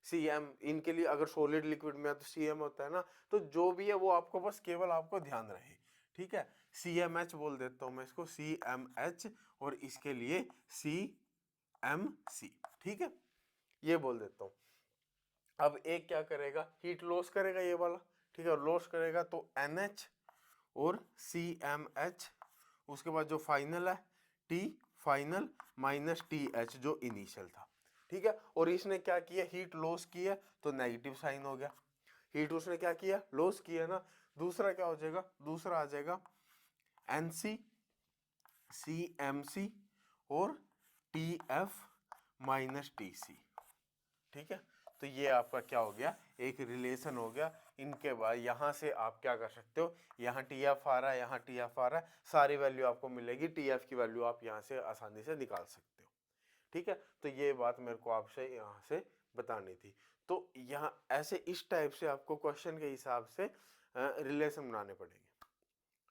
CM इनके लिए अगर सॉलिड लिक्विड में है तो CM होता है ना, तो जो भी है वो आपको बस केवल आपको ध्यान रहे, ठीक है। CMH बोल देता हूँ मैं इसको, CMH, और इसके लिए CMC, ठीक है, ये बोल देता हूँ। अब एक क्या करेगा, हीट लॉस करेगा ये वाला, ठीक है, लॉस करेगा तो NH और CMH, उसके बाद जो फाइनल है T फाइनल माइनस TH जो इनिशियल था, ठीक है। और इसने क्या किया, हीट लॉस किया तो नेगेटिव साइन हो गया, हीट उसने क्या किया, लॉस किया ना। दूसरा क्या हो जाएगा, दूसरा आ जाएगा NC CMC और TF माइनस TC, ठीक है। तो ये आपका क्या हो गया, एक रिलेशन हो गया। इनके बाद यहाँ से आप क्या कर सकते हो, यहाँ TF आ रहा है, यहाँ TF आ रहा है, सारी वैल्यू आपको मिलेगी, TF की वैल्यू आप यहाँ से आसानी से निकाल सकते हो, ठीक है। तो ये बात मेरे को आपसे यहाँ से बतानी थी। तो यहाँ ऐसे इस टाइप से आपको क्वेश्चन के हिसाब से रिलेशन बनाने पड़ेंगे,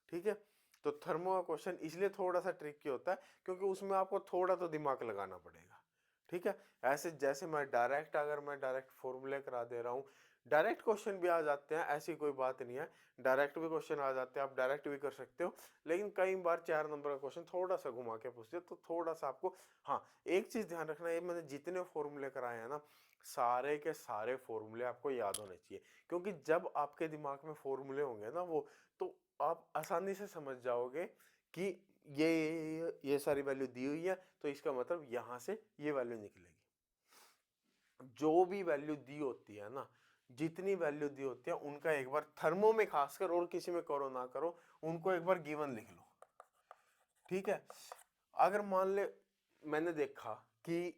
ठीक है। तो थर्मो का क्वेश्चन इसलिए थोड़ा सा ट्रिकी होता है क्योंकि उसमें आपको थोड़ा तो दिमाग लगाना पड़ेगा, ठीक है। ऐसे जैसे अगर मैं डायरेक्ट फॉर्मूले करा दे रहा हूँ, डायरेक्ट क्वेश्चन भी आ जाते हैं, ऐसी कोई बात नहीं है, डायरेक्ट भी क्वेश्चन आ जाते हैं, आप डायरेक्ट भी कर सकते हो। लेकिन कई बार 4 नंबर का क्वेश्चन थोड़ा सा घुमा के पूछते हैं, तो थोड़ा सा आपको, हाँ, एक चीज ध्यान रखना है, मैंने जितने फॉर्मूले कराए हैं ना, सारे के सारे फॉर्मूले आपको याद होने चाहिए, क्योंकि जब आपके दिमाग में फॉर्मूले होंगे ना वो, तो आप आसानी से समझ जाओगे कि ये सारी वैल्यू दी हुई है, तो इसका मतलब यहां से ये वैल्यू निकलेगी। जो भी वैल्यू दी होती है ना, जितनी वैल्यू दी होती है उनका एक बार थर्मो में खासकर, और किसी में करो ना करो, उनको एक बार गिवन लिख लो, ठीक है। अगर मान ले मैंने देखा कि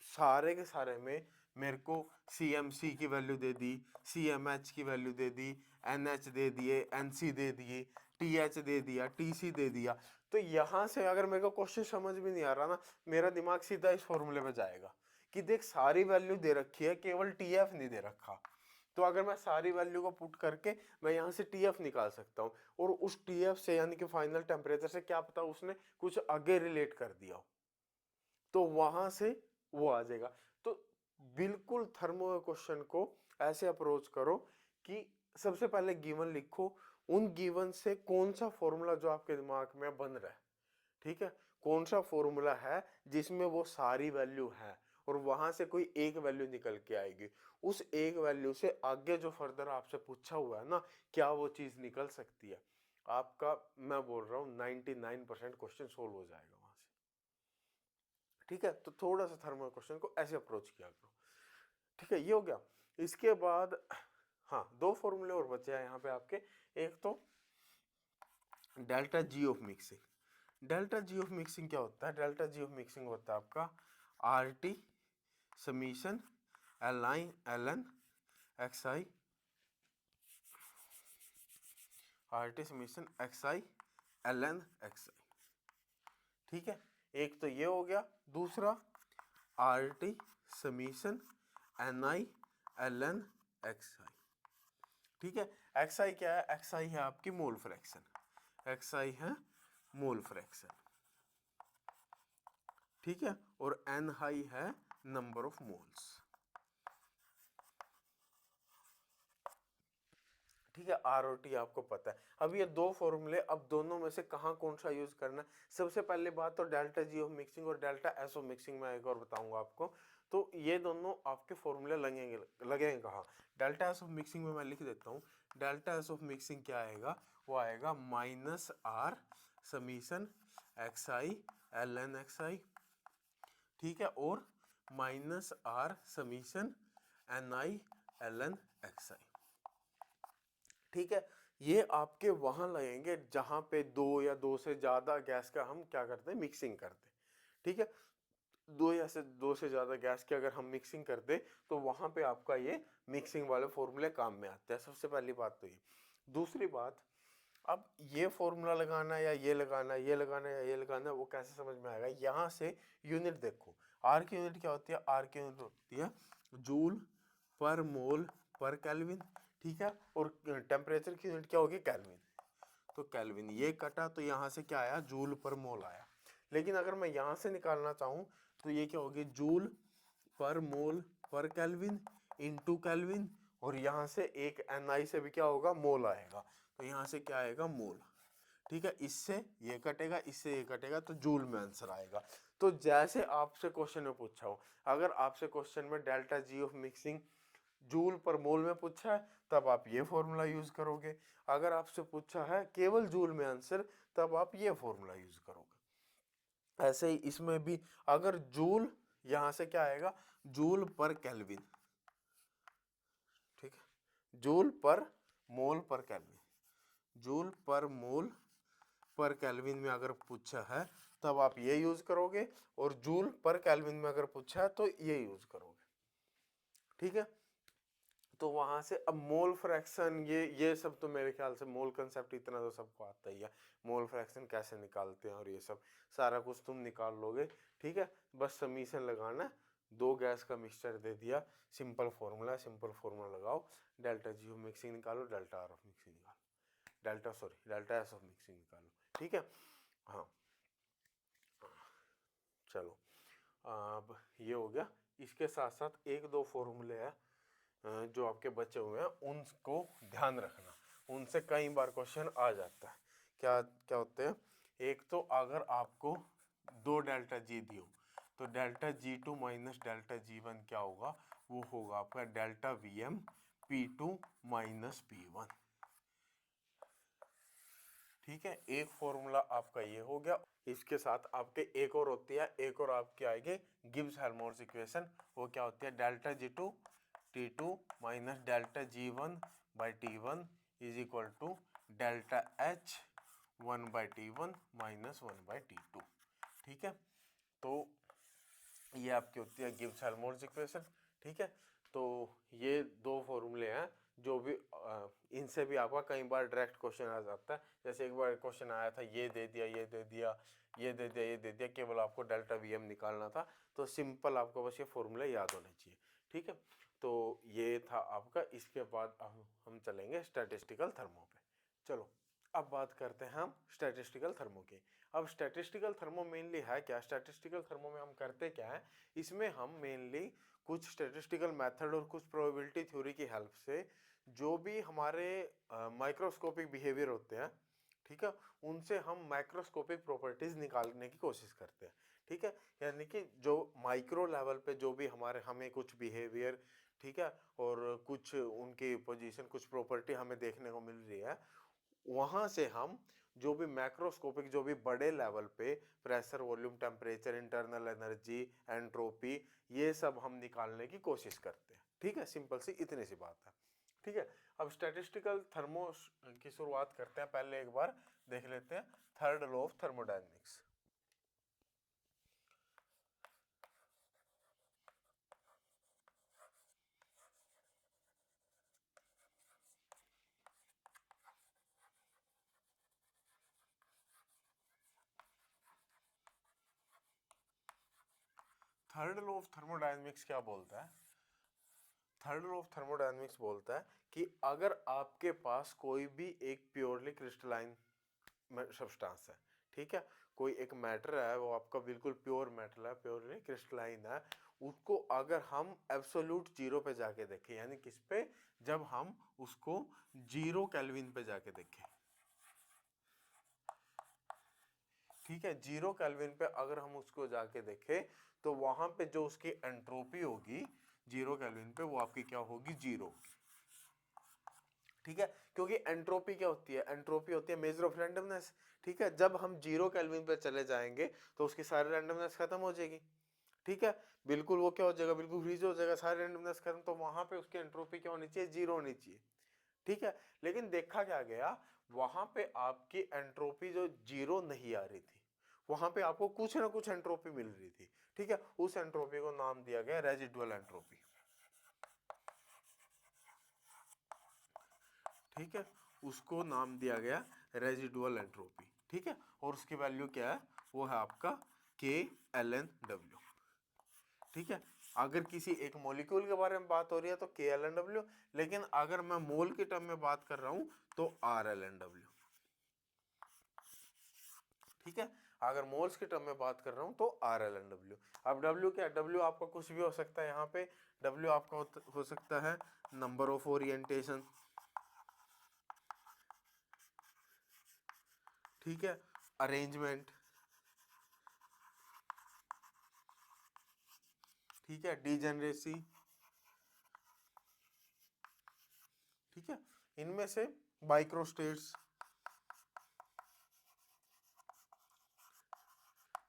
सारे के सारे में मेरे को CMC की वैल्यू दे दी, CMH की वैल्यू दे दी, NH दे दिए, NC दे दिए, TH दे दिया, TC दे दिया, तो यहां से अगर मेरे को क्वेश्चन समझ में नहीं आ रहा ना, मेरा दिमाग सीधा इस फॉर्मूले पे जाएगा कि देख सारी वैल्यू दे रखी है, केवल TF नहीं दे रखा, तो अगर मैं सारी वैल्यू को पुट करके मैं यहाँ से TF निकाल सकता हूँ, और उस TF से यानी कि फाइनल टेम्परेचर से क्या पता उसने कुछ आगे रिलेट कर दिया हो, तो वहां से वो आ जाएगा। तो बिल्कुल थर्मो क्वेश्चन को ऐसे अप्रोच करो कि सबसे पहले गिवन लिखो, उन गिवन से कौन सा फॉर्मूला जो आपके दिमाग में बन रहा है, ठीक है, कौन सा फॉर्मूला है जिसमें वो सारी वैल्यू है, और वहां से कोई एक वैल्यू निकल के आएगी, उस एक वैल्यू से आगे जो फर्दर आपसे पूछा हुआ है ना, क्या वो चीज निकल सकती है, आपका मैं बोल रहा हूँ 99% क्वेश्चन सोल्व हो जाएगा वहां से, ठीक है। तो थोड़ा सा थर्मल क्वेश्चन को ऐसे अप्रोच किया करो, ठीक है। ये हो गया। इसके बाद हाँ, 2 फॉर्मूले और बचे हैं यहाँ पे आपके। एक तो delta G of mixing. Delta G of mixing क्या होता है, डेल्टा जी ऑफ मिक्सिंग होता है आपका RT summation LI LN XI, RT summation XI LN XI, ठीक है। एक तो ये हो गया, दूसरा RT summation NI LN XI, ठीक है। XI क्या है, XI है आपकी मोल फ्रैक्शन, XI है मोल फ्रैक्शन, ठीक है, और NI है नंबर ऑफ मोल्स, ठीक है। ROT आपको पता है। अब ये 2 फॉर्मूले, अब दोनों में से कहाँ कौन सा यूज करना है, सबसे पहले बात तो डेल्टा जी ऑफ मिक्सिंग और डेल्टा एस ऑफ मिक्सिंग में एक और बताऊंगा आपको। तो ये दोनों आपके फॉर्मूले लगेंगे कहाँ, डेल्टा एस ऑफ मिक्सिंग में मैं लिख देता हूँ। डेल्टा एस ऑफ मिक्सिंग क्या आएगा, वो आएगा -R summation XI LN XI, ठीक है, और -R summation NI LN XI, ठीक है। ये आपके वहां लगेंगे जहां पे 2 या 2 से ज्यादा गैस का हम क्या करते हैं, मिक्सिंग करते हैं, ठीक है। 2 से ज्यादा गैस की अगर हम मिक्सिंग करते तो वहां पे आपका ये मिक्सिंग वाले फॉर्मूले काम में आते हैं। सबसे पहली बात तो ये। दूसरी बात, अब ये फॉर्मूला लगाना या ये लगाना, ये लगाना या ये लगाना, वो कैसे समझ में आएगा, यहाँ से यूनिट देखो। आर की यूनिट क्या होती है, आर की यूनिट होती है जूल पर मोल पर केल्विन, ठीक है, और टेम्परेचर की यूनिट क्या होगी, केल्विन। तो केल्विन, ये कटा तो यहाँ से क्या आया, जूल पर मोल आया। लेकिन अगर मैं यहाँ से निकालना चाहूँ तो ये क्या होगी, जूल पर मोल पर केल्विन इनटू केल्विन, और यहाँ से एक Ni से भी क्या होगा, मोल आएगा, तो यहाँ से क्या आएगा, मोल। ठीक है, इससे ये कटेगा, इससे ये कटेगा, तो जूल में आंसर आएगा। तो जैसे आपसे क्वेश्चन में पूछा हो, अगर आपसे क्वेश्चन में delta G of mixing joule per mole में पूछा है तब आप ये फॉर्मूला यूज करोगे, अगर आपसे पूछा है केवल जूल में आंसर तब आप ये फॉर्मूला यूज करोगे। ऐसे ही इसमें भी अगर जूल, यहां से क्या आएगा, जूल पर केल्विन, ठीक है, जूल पर मोल पर केल्विन, जूल पर मोल पर केल्विन में अगर पूछा है तब आप ये यूज करोगे, और जूल पर केल्विन में अगर पूछा है तो ये यूज करोगे। ठीक है, तो वहां से अब मोल फ्रैक्शन, ये सब तो मेरे ख्याल से मोल कंसेप्ट इतना तो सबको आता ही है, मोल फ्रैक्शन कैसे निकालते हैं और ये सब सारा कुछ तुम निकाल लोगे। ठीक है, बस समीशन लगाना, दो गैस का मिक्सचर दे दिया, सिंपल फॉर्मूला लगाओ, डेल्टा जी ऑफ मिक्सिंग निकालो, डेल्टा आर ऑफ मिक्सिंग निकालो, डेल्टा एस ऑफ मिक्सिंग निकालो। ठीक है, हाँ चलो अब ये हो गया। इसके साथ साथ एक दो फॉर्मूले हैं जो आपके बचे हुए हैं, उनको ध्यान रखना, उनसे कई बार क्वेश्चन आ जाता है। क्या क्या होते हैं, एक तो अगर आपको दो डेल्टा जी दियो तो delta G two minus delta G one क्या होगा, वो होगा आपका delta V M P two minus P one. ठीक है, एक फॉर्मूला आपका ये हो गया। इसके साथ आपके एक और होती है, एक और आपकी आएगी गिब्स हेल्महोल्ट्ज इक्वेशन, वो क्या होती है, delta G two T two minus delta G one by T one is equal to delta H one by T one minus one by T two. ठीक है, तो ये आपकी होती है गिब्स हेल्महोल्ट्ज इक्वेशन। ठीक है, तो ये दो फॉर्मूले हैं जो भी इनसे भी आपका कई बार डायरेक्ट क्वेश्चन आ जाता है। जैसे एक बार क्वेश्चन आया था, ये दे दिया, ये दे दिया, ये दे दिया, ये दे दिया, केवल आपको डेल्टा वी एम निकालना था, तो सिंपल आपको बस ये फॉर्मूले याद होने चाहिए। ठीक है, तो ये था आपका। इसके बाद हम चलेंगे स्टैटिस्टिकल थर्मो पे। चलो अब बात करते हैं हम स्टैटिस्टिकल थर्मो की। अब स्टैटिस्टिकल थर्मो मेनली है क्या, स्टैटिस्टिकल थर्मो में हम करते क्या है, इसमें हम मेनली कुछ स्टैटिस्टिकल मेथड और कुछ प्रोबेबिलिटी थ्योरी की हेल्प से जो भी हमारे माइक्रोस्कोपिक बिहेवियर होते हैं, ठीक है, उनसे हम माइक्रोस्कोपिक प्रॉपर्टीज निकालने की कोशिश करते हैं। ठीक है, यानी कि जो माइक्रो लेवल पे जो भी हमारे हमें कुछ बिहेवियर, ठीक है, और कुछ उनकी पोजीशन, कुछ प्रॉपर्टी हमें देखने को मिल रही है, वहां से हम जो भी मैक्रोस्कोपिक, जो भी बड़े लेवल पे pressure, volume, temperature, internal energy, entropy, ये सब हम निकालने की कोशिश करते हैं। ठीक है, सिंपल सी इतनी सी बात है। ठीक है, अब स्टैटिस्टिकल थर्मो की शुरुआत करते हैं। पहले एक बार देख लेते हैं third law of thermodynamics. Third law of thermodynamics क्या बोलता है, थर्ड लॉ ऑफ थर्मोडायनेमिक्स बोलता है कि अगर आपके पास कोई भी एक प्योरली क्रिस्टलाइन सब्सटेंस है, ठीक है, कोई एक मैटर है, वो आपका बिल्कुल प्योर मेटल है, प्योरली क्रिस्टलाइन है, उसको अगर हम एब्सोल्यूट जीरो पे जाके देखें, यानी किस पे, जब हम उसको जीरो केल्विन पे जाके देखें, ठीक है, जीरो केल्विन पे अगर हम उसको जाके देखें तो वहां पे जो उसकी एंट्रोपी होगी जीरो केल्विन पे, वो आपकी क्या होगी, जीरो। ठीक है, क्योंकि एंट्रोपी क्या होती है, एंट्रोपी होती है मेजर ऑफ रैंडमनेस। ठीक है, जब हम जीरो केल्विन पे चले जाएंगे तो उसकी सारी रैंडमनेस खत्म हो जाएगी। ठीक है, बिल्कुल वो क्या हो जाएगा, बिल्कुल फ्रीज हो जाएगा, सारी रैंडमनेस खत्म, तो वहां पे उसकी एंट्रोपी क्या होनी चाहिए, जीरो होनी चाहिए। ठीक है, लेकिन देखा क्या गया, वहां पे आपकी एंट्रोपी जो जीरो नहीं आ रही थी, वहां पे आपको कुछ ना कुछ एंट्रोपी मिल रही थी। ठीक है, उस एंट्रोपी को नाम दिया गया रेजिडुअल एंट्रोपी। ठीक है, उसको नाम दिया गया रेजिडुअल एंट्रोपी। ठीक है, और उसकी वैल्यू क्या है, वो है आपका के एल एन डब्ल्यू। ठीक है, अगर किसी एक मॉलिक्यूल के बारे में बात हो रही है तो के एल एन डब्ल्यू, लेकिन अगर मैं मोल के टर्म में बात कर रहा हूं तो आर एल एन डब्ल्यू। ठीक है। अगर मोल्स के टर्म में बात कर रहा हूँ तो RlnW। अब W क्या, W आपका कुछ भी हो सकता है। यहाँ पे W आपका हो सकता है नंबर ऑफ ओरिएंटेशन, ठीक है, अरेंजमेंट, ठीक है, डीजेनरेसी, ठीक है, इनमें से माइक्रोस्टेट्स,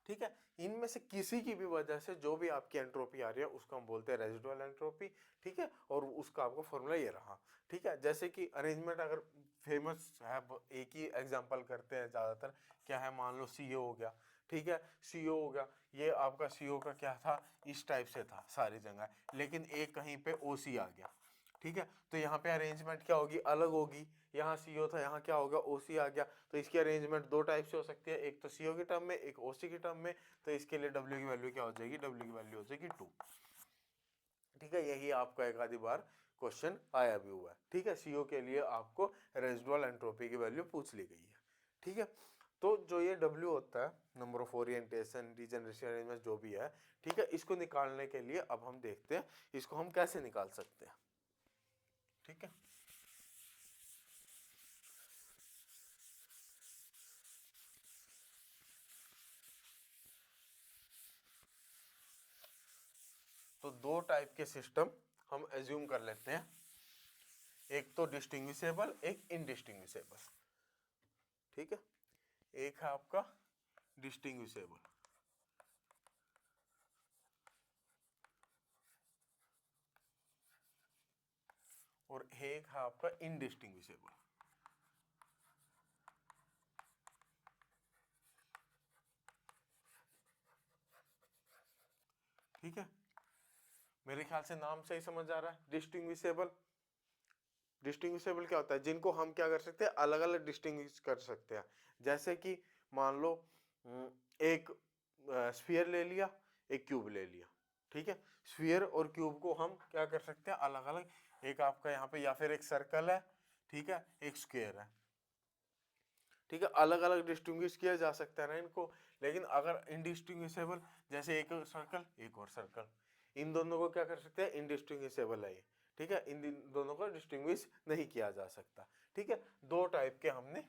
ठीक है, इनमें से किसी की भी वजह से जो भी आपकी एंट्रोपी आ रही है उसको हम बोलते हैं रेजिडुअल एंट्रोपी, ठीक है। और उसका आपको फॉर्मूला ये रहा, ठीक है। जैसे कि अरेंजमेंट अगर फेमस है, एक ही एग्जांपल करते हैं ज़्यादातर, क्या है, मान लो CO हो गया, ठीक है, CO हो गया, ये आपका CO का क्या था, इस टाइप से था सारी जगह, लेकिन एक कहीं पे OC आ गया, ठीक है, तो यहाँ पे अरेंजमेंट क्या होगी, अलग होगी। यहाँ CO था, यहाँ क्या होगा, OC आ गया। तो इसकी अरेंजमेंट दो टाइप से हो सकती है, एक तो CO के टर्म में, एक OC के टर्म में। तो इसके लिए W की वैल्यू क्या हो जाएगी, W की वैल्यू हो जाएगी 2, ठीक है। यही आपका एक आधी बार क्वेश्चन आया भी हुआ है, ठीक है। CO के लिए आपको रेजिडुअल एंट्रोपी की वैल्यू पूछ ली गई है, ठीक है। तो जो ये W होता है, number of orientation, degeneracy, arrangement, जो भी है, ठीक है, इसको निकालने के लिए अब हम देखते हैं इसको हम कैसे निकाल सकते हैं, ठीक है। तो दो टाइप के सिस्टम हम एज्यूम कर लेते हैं, एक तो डिस्टिंग्विशेबल, एक इनडिस्टिंग्विशेबल, ठीक है। एक है आपका डिस्टिंग्विशेबल और एक है आपका इनडिस्टिंग्विशेबल, ठीक है। मेरे ख्याल से नाम से ही समझ आ रहा है, डिस्टिंग्विशेबल। डिस्टिंग्विशेबल क्या होता है, जिनको हम क्या कर सकते हैं, अलग अलग डिस्टिंग्विश कर सकते हैं। जैसे कि मान लो एक स्फीयर ले लिया, एक क्यूब ले लिया, ठीक है। स्फीयर और क्यूब को हम क्या कर सकते हैं, अलग अलग, एक आपका यहाँ पे या फिर एक सर्कल है, ठीक है, एक स्क्वायर है, ठीक है, अलग अलग डिस्टिंग्विश किया जा सकता है ना इनको। लेकिन अगर इनडिस्टिंग्विशेबल, जैसे एक सर्कल एक और सर्कल, इन दोनों को क्या कर सकते हैं, इनडिस्टिंग्विशेबल है ये, ठीक है, इन दोनों को डिस्टिंग्विश नहीं किया जा सकता, ठीक है। दो टाइप के हमने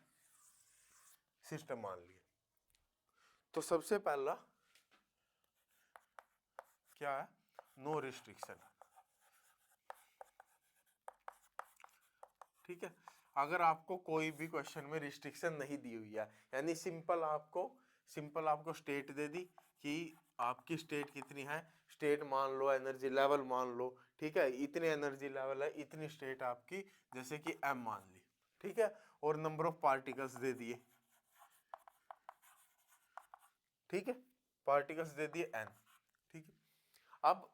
सिस्टम मान लिए। तो सबसे पहला क्या है, नो रिस्ट्रिक्शन, ठीक है। अगर आपको कोई भी क्वेश्चन में रिस्ट्रिक्शन नहीं दी हुई है, यानी सिंपल आपको स्टेट दे दी कि आपकी स्टेट कितनी है, स्टेट मान लो, एनर्जी लेवल मान लो, ठीक है, इतने एनर्जी लेवल है, इतनी स्टेट आपकी, जैसे कि M मान ली, ठीक है, और नंबर ऑफ पार्टिकल्स दे दिए, ठीक है, पार्टिकल्स दे दिए N, ठीक है। अब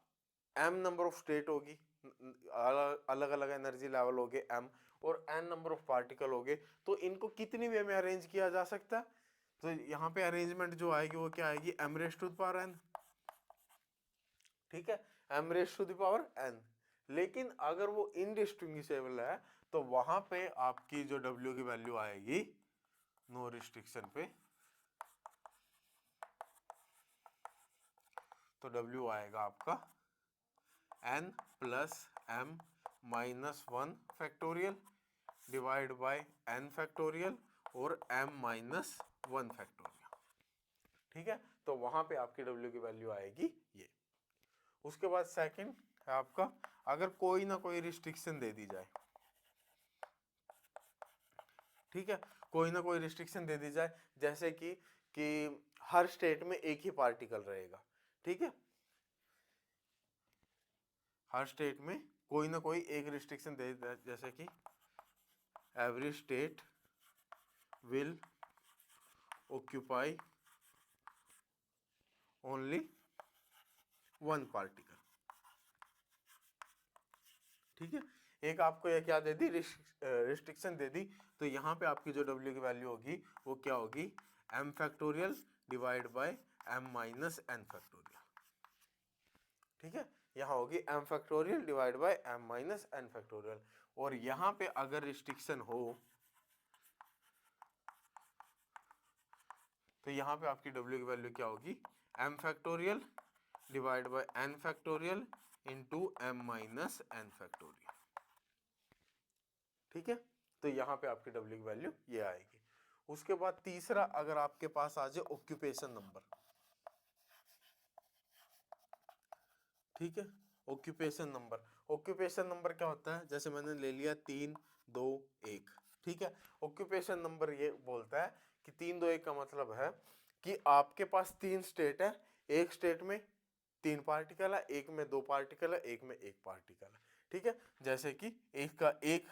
M नंबर ऑफ स्टेट होगी, अलग अलग एनर्जी लेवल हो गए M, और N नंबर ऑफ पार्टिकल हो गए, तो इनको कितनी वे में अरेंज किया जा सकता है। तो यहाँ पे अरेंजमेंट जो आएगी वो क्या आएगी, M raise to the power N, ठीक है, M raise to the power N। लेकिन अगर वो इनडिस्टिंग्विशेबल है तो वहां पे आपकी जो W की वैल्यू आएगी, नो रिस्ट्रिक्शन पे, तो W आएगा आपका N plus M minus 1 factorial divide by N factorial और M माइनस 1 फैक्टोरियल, ठीक है। तो वहां पे आपकी W की वैल्यू आएगी ये। उसके बाद सेकंड है आपका, अगर कोई ना कोई रिस्ट्रिक्शन दे दी जाए, ठीक है, कोई ना कोई रिस्ट्रिक्शन दे दी जाए, जैसे कि हर स्टेट में एक ही पार्टिकल रहेगा, ठीक है, हर स्टेट में कोई ना कोई एक रिस्ट्रिक्शन दे, जैसे कि every state will occupy only one particle, ठीक है। एक आपको ये क्या दे दी, रिस्ट्रिक्शन दे दी, तो यहाँ पे आपकी जो W की वैल्यू होगी वो क्या होगी, M factorial divide by M minus N factorial, ठीक है, यहाँ होगी M factorial divide by M minus N factorial. और यहाँ पे अगर रिस्ट्रिक्शन हो, तो यहाँ पे आपकी w की वैल्यू क्या होगी, m factorial divide by n factorial into m minus n factorial. ठीक है, तो यहाँ पे आपकी w की वैल्यू ये आएगी। उसके बाद तीसरा, अगर आपके पास आ जाए ऑक्यूपेशन नंबर, ठीक है, ऑक्यूपेशन नंबर। ऑक्यूपेशन नंबर क्या होता है, जैसे मैंने ले लिया 3 2 1, ठीक है। ऑक्यूपेशन नंबर ये बोलता है कि 3 2 1 का मतलब है कि आपके पास 3 स्टेट है, एक स्टेट में 3 पार्टिकल है, एक में 2 पार्टिकल है, एक में 1 पार्टिकल है। ठीक है, जैसे कि एक का एक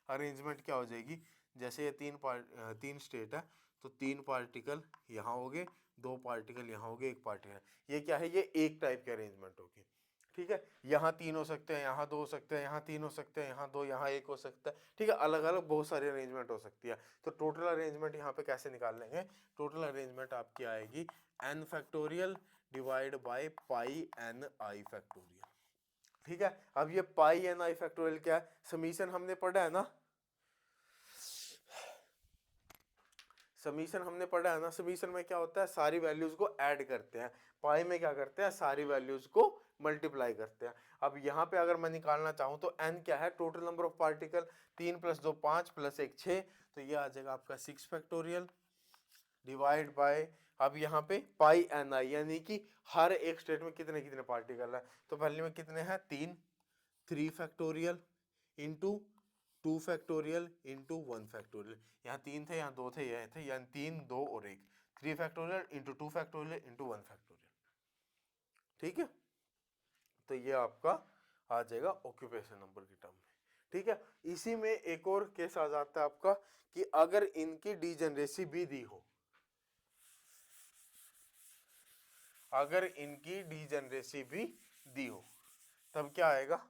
अरेंजमेंट क्या हो जाएगी, जैसे ये 3 स्टेट है तो 3 पार्टिकल यहाँ हो गए, 2 पार्टिकल यहाँ हो गए, 1 पार्टिकल, ये क्या है, ये एक टाइप की अरेंजमेंट होगी। ठीक है, यहाँ 3 हो सकते हैं, यहाँ 2 हो सकते हैं, यहाँ 3 हो सकते हैं, यहाँ 2, यहाँ 1 हो सकता है। ठीक है, अलग अलग बहुत सारी अरेंजमेंट हो सकती है। तो टोटल अरेंजमेंट यहाँ पे कैसे निकाल लेंगे, टोटल अरेंजमेंट आपकी आएगी n factorial divide by pi n i factorial. ठीक है, अब ये पाई n i फैक्टोरियल क्या है, समीशन हमने पढ़ा है ना, समीशन हमने पढ़ा है ना। समीशन में क्या होता है, सारी वैल्यूज को ऐड करते हैं, पाई में क्या करते हैं, सारी वैल्यूज को मल्टीप्लाई करते हैं। अब यहाँ पे अगर मैं निकालना चाहूँ तो n क्या है, टोटल नंबर ऑफ पार्टिकल, 3 + 2 5 + 1 6, तो ये आ जाएगा आपका 6 फैक्टोरियल डिवाइड बाय, अब यहाँ पे पाई n i, यानी कि हर एक स्टेट में कितने कितने पार्टिकल है, तो पहले में कितने हैं 3, 3 factorial into 2 factorial into 1 factorial, यहाँ 3 थे, यहाँ 2 थे, यहाँ थे, यहाँ 3 2 और 1, 3 factorial into 2 factorial into 1 factorial. ठीक है, तो ये आपका आ जाएगा ऑक्यूपेशन नंबर की टर्म में। ठीक है, इसी में एक और केस आ जाता है आपका कि अगर इनकी डीजेनरेसी भी दी हो, अगर इनकी डीजेनरेसी भी दी हो, तब क्या आएगा,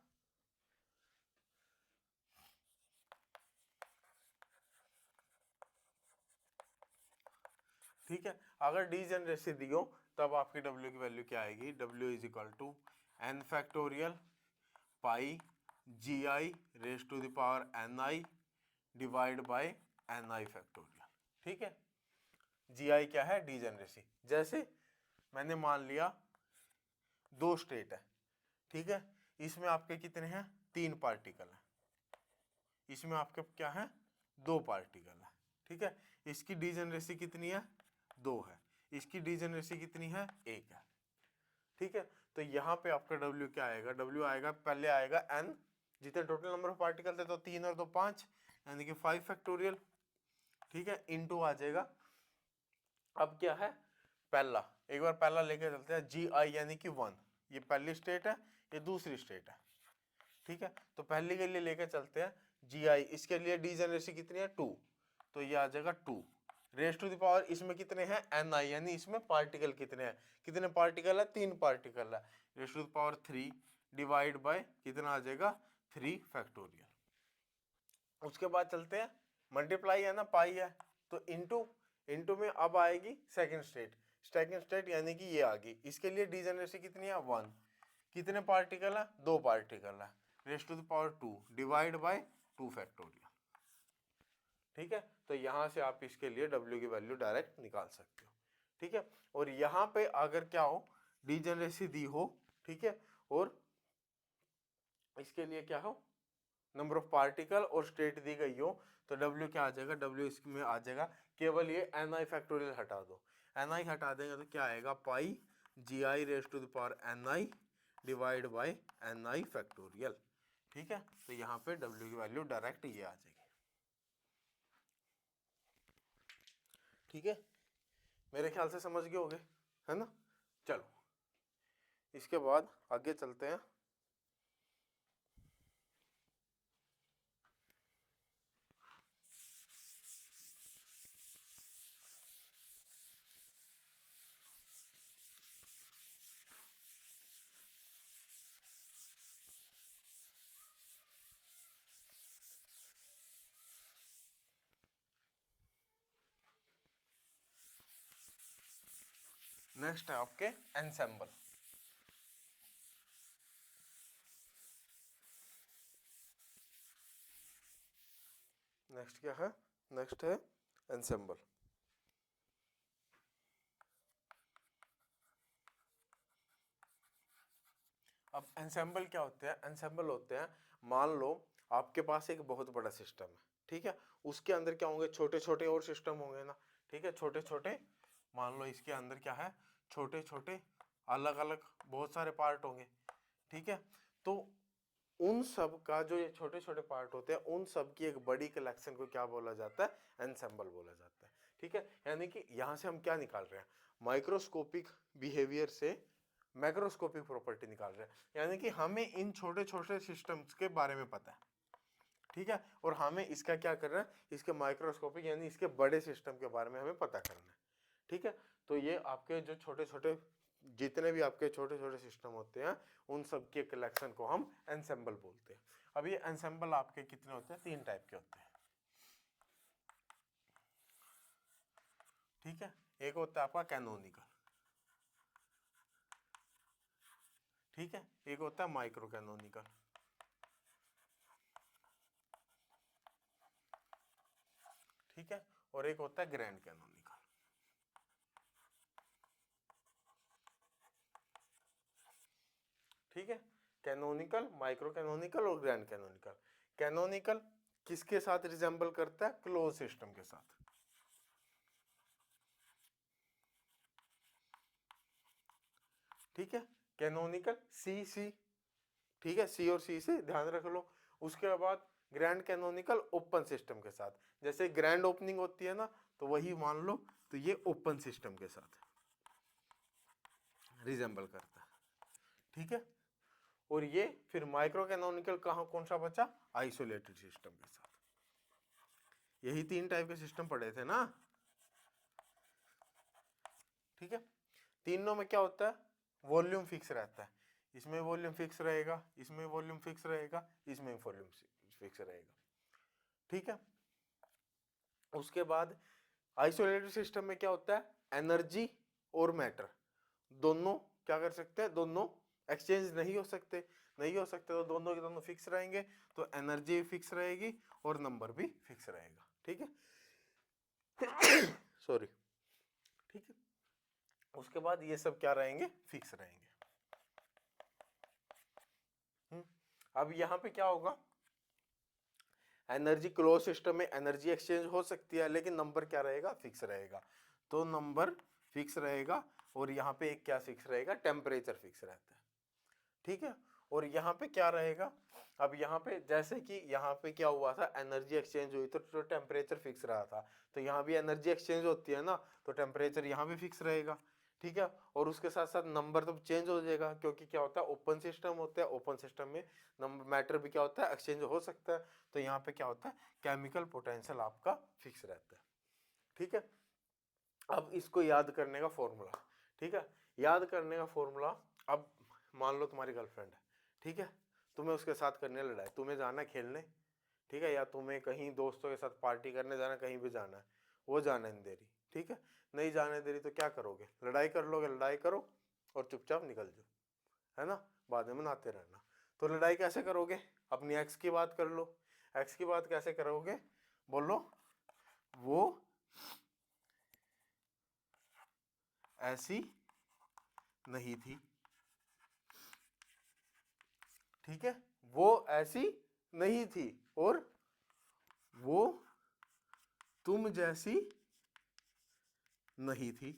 ठीक है, अगर डीजेनरेसी दी हो तब आपकी w की वैल्यू क्या आएगी, w is equal to n factorial pi G I raise to the power n i divide by n i factorial. ठीक है, जी आई क्या है, डीजेनरेसी। जैसे मैंने मान लिया 2 स्टेट है, ठीक है, इसमें आपके कितने हैं, 3 पार्टिकल है, इसमें आपके क्या है, 2 पार्टिकल है। ठीक है, इसकी डीजेनरेसी कितनी है, 2 है, इसकी डीजेनरेसी कितनी है, 1 है। ठीक है, तो यहाँ पे आपका W क्या आएगा, W आएगा, पहले आएगा n, जितने टोटल नंबर ऑफ पार्टिकल थे तो 3 और 2 5, यानी कि 5 फैक्टोरियल। ठीक है, इनटू आ जाएगा, अब क्या है, पहला, एक बार पहला लेके चलते हैं, जी आई यानी कि 1, ये पहली स्टेट है, ये दूसरी स्टेट है। ठीक है, तो पहले के लिए लेके चलते हैं जी आई, इसके लिए डीजेनरेसी कितनी है, 2, तो ये आ जाएगा 2 रेज टू द पावर, इसमें कितने हैं एन आई, यानी इसमें पार्टिकल कितने हैं, कितने पार्टिकल है, 3 पार्टिकल है, raise to the power 3 divide by कितना आ जाएगा, 3 फैक्टोरियल। उसके बाद चलते हैं, मल्टीप्लाई है ना, पाई है, तो इनटू, इनटू में अब आएगी सेकंड स्टेट, सेकंड स्टेट यानी कि ये आ गई, इसके लिए डीजेनरेसी कितनी है, 1, कितने पार्टिकल है, 2 पार्टिकल है, raise to the power 2 divide by 2 factorial. ठीक है, तो यहां से आप इसके लिए W की वैल्यू डायरेक्ट निकाल सकते हो। ठीक है, और यहाँ पे अगर क्या हो, डीजेनरेसी दी हो, ठीक है, और इसके लिए क्या हो, नंबर ऑफ पार्टिकल और स्टेट दी गई हो, तो W क्या आ जाएगा, W इसमें आ जाएगा, केवल ये ni फैक्टोरियल हटा दो, ni हटा देंगे तो क्या आएगा, pi G I raise to the power ni divide by ni factorial. ठीक है, तो यहाँ पे W की वैल्यू डायरेक्ट ये आ जाएगी। ठीक है, मेरे ख्याल से समझ गए होगे, है ना। चलो इसके बाद आगे चलते हैं। नेक्स्ट है आपके एंसेंबल। नेक्स्ट क्या है, नेक्स्ट है एंसेंबल। अब एंसेंबल क्या होते हैं? एंसेंबल होते हैं, मान लो आपके पास एक बहुत बड़ा सिस्टम है, ठीक है, उसके अंदर क्या होंगे? छोटे छोटे और सिस्टम होंगे ना, ठीक है, छोटे छोटे, मान लो इसके अंदर क्या है? छोटे छोटे अलग अलग बहुत सारे पार्ट होंगे, ठीक है। तो उन सब का जो ये छोटे छोटे पार्ट होते हैं, उन सब की एक बड़ी कलेक्शन को क्या बोला जाता है? एंसेंबल बोला जाता है, ठीक है। यानी कि यहां से हम क्या निकाल रहे हैं? माइक्रोस्कोपिक बिहेवियर से मैक्रोस्कोपिक प्रॉपर्टी निकाल रहे हैं, यानी कि हमें इन छोटे छोटे सिस्टम्स के बारे में पता है, ठीक है, और हमें इसका क्या करना है? इसके माइक्रोस्कोपिक यानी इसके बड़े सिस्टम के बारे में हमें पता करना है, ठीक है। तो ये आपके जो छोटे छोटे जितने भी आपके छोटे छोटे सिस्टम होते हैं, उन सब के कलेक्शन को हम एंसेंबल बोलते हैं। अब ये एंसेंबल आपके कितने होते हैं? 3 टाइप के होते हैं, ठीक है। एक होता है आपका कैनोनिकल, ठीक है, एक होता है माइक्रो कैनोनिकल, ठीक है, और एक होता है ग्रैंड कैनोनिकल, ठीक है। कैनोनिकल, माइक्रो कैनोनिकल और ग्रैंड कैनोनिकल। कैनोनिकल किसके साथ रिजेंबल करता है? क्लोज सिस्टम के साथ, ठीक है। कैनोनिकल सी सी, ठीक है, सी और सी से ध्यान रख लो। उसके बाद ग्रैंड कैनोनिकल ओपन सिस्टम के साथ, जैसे ग्रैंड ओपनिंग होती है ना, तो वही मान लो, तो ये ओपन सिस्टम के साथ रिजेंबल करता है, ठीक है। और ये फिर माइक्रो कैनोनिकल कहाँ कौन सा बचा? आइसोलेटेड सिस्टम के साथ। यही 3 टाइप के सिस्टम पढ़े थे ना, ठीक है। तीनों में क्या होता है? वॉल्यूम फिक्स रहता है, इसमें वॉल्यूम फिक्स रहेगा, इसमें वॉल्यूम फिक्स रहेगा, इसमें वॉल्यूम फिक्स रहेगा, ठीक है। उसके बाद आइसोलेटेड सिस्टम में क्या होता है? एनर्जी और मैटर दोनों क्या कर सकते हैं? दोनों एक्सचेंज नहीं हो सकते, नहीं हो सकते, तो दोनों के दोनों फिक्स रहेंगे, तो एनर्जी भी फिक्स रहेगी और नंबर भी फिक्स रहेगा, ठीक है। सॉरी, ठीक है। उसके बाद ये सब क्या रहेंगे? फिक्स रहेंगे। अब यहां पे क्या होगा? एनर्जी क्लोज सिस्टम में एनर्जी एक्सचेंज हो सकती है, लेकिन नंबर क्या रहेगा? फिक्स रहेगा, तो नंबर फिक्स रहेगा। और यहाँ पे एक क्या फिक्स रहेगा? टेम्परेचर फिक्स रहता है, ठीक है। और यहाँ पे क्या रहेगा? अब यहाँ पे जैसे कि यहाँ पे क्या हुआ था? एनर्जी एक्सचेंज हुई तो टेम्परेचर फिक्स रहा था, तो यहाँ भी एनर्जी एक्सचेंज होती है ना, तो टेम्परेचर यहाँ भी फिक्स रहेगा, ठीक है। और उसके साथ साथ नंबर तो चेंज हो जाएगा, क्योंकि क्या होता है? ओपन सिस्टम होता है, ओपन सिस्टम में नंबर मैटर भी क्या होता है? एक्सचेंज हो सकता है, तो यहाँ पे क्या होता है? केमिकल पोटेंशियल आपका फिक्स रहता है, ठीक है। अब इसको याद करने का फॉर्मूला, ठीक है, याद करने का फॉर्मूला। अब मान लो तुम्हारी गर्लफ्रेंड है, ठीक है, तुम्हें उसके साथ करने लड़ाई, तुम्हें जाना है खेलने, ठीक है, या तुम्हें कहीं दोस्तों के साथ पार्टी करने जाना, कहीं भी जाना है, वो जाने नहीं दे रही, ठीक है, नहीं जाने दे रही, तो क्या करोगे? लड़ाई कर लोगे? लड़ाई करो और चुपचाप निकल जाओ, है ना, बाद में मनाते रहना। तो लड़ाई कैसे करोगे? अपनी एक्स की बात कर लो। एक्स की बात कैसे करोगे? बोलो, वो ऐसी नहीं थी, ठीक है, वो ऐसी नहीं थी, और वो तुम जैसी नहीं थी,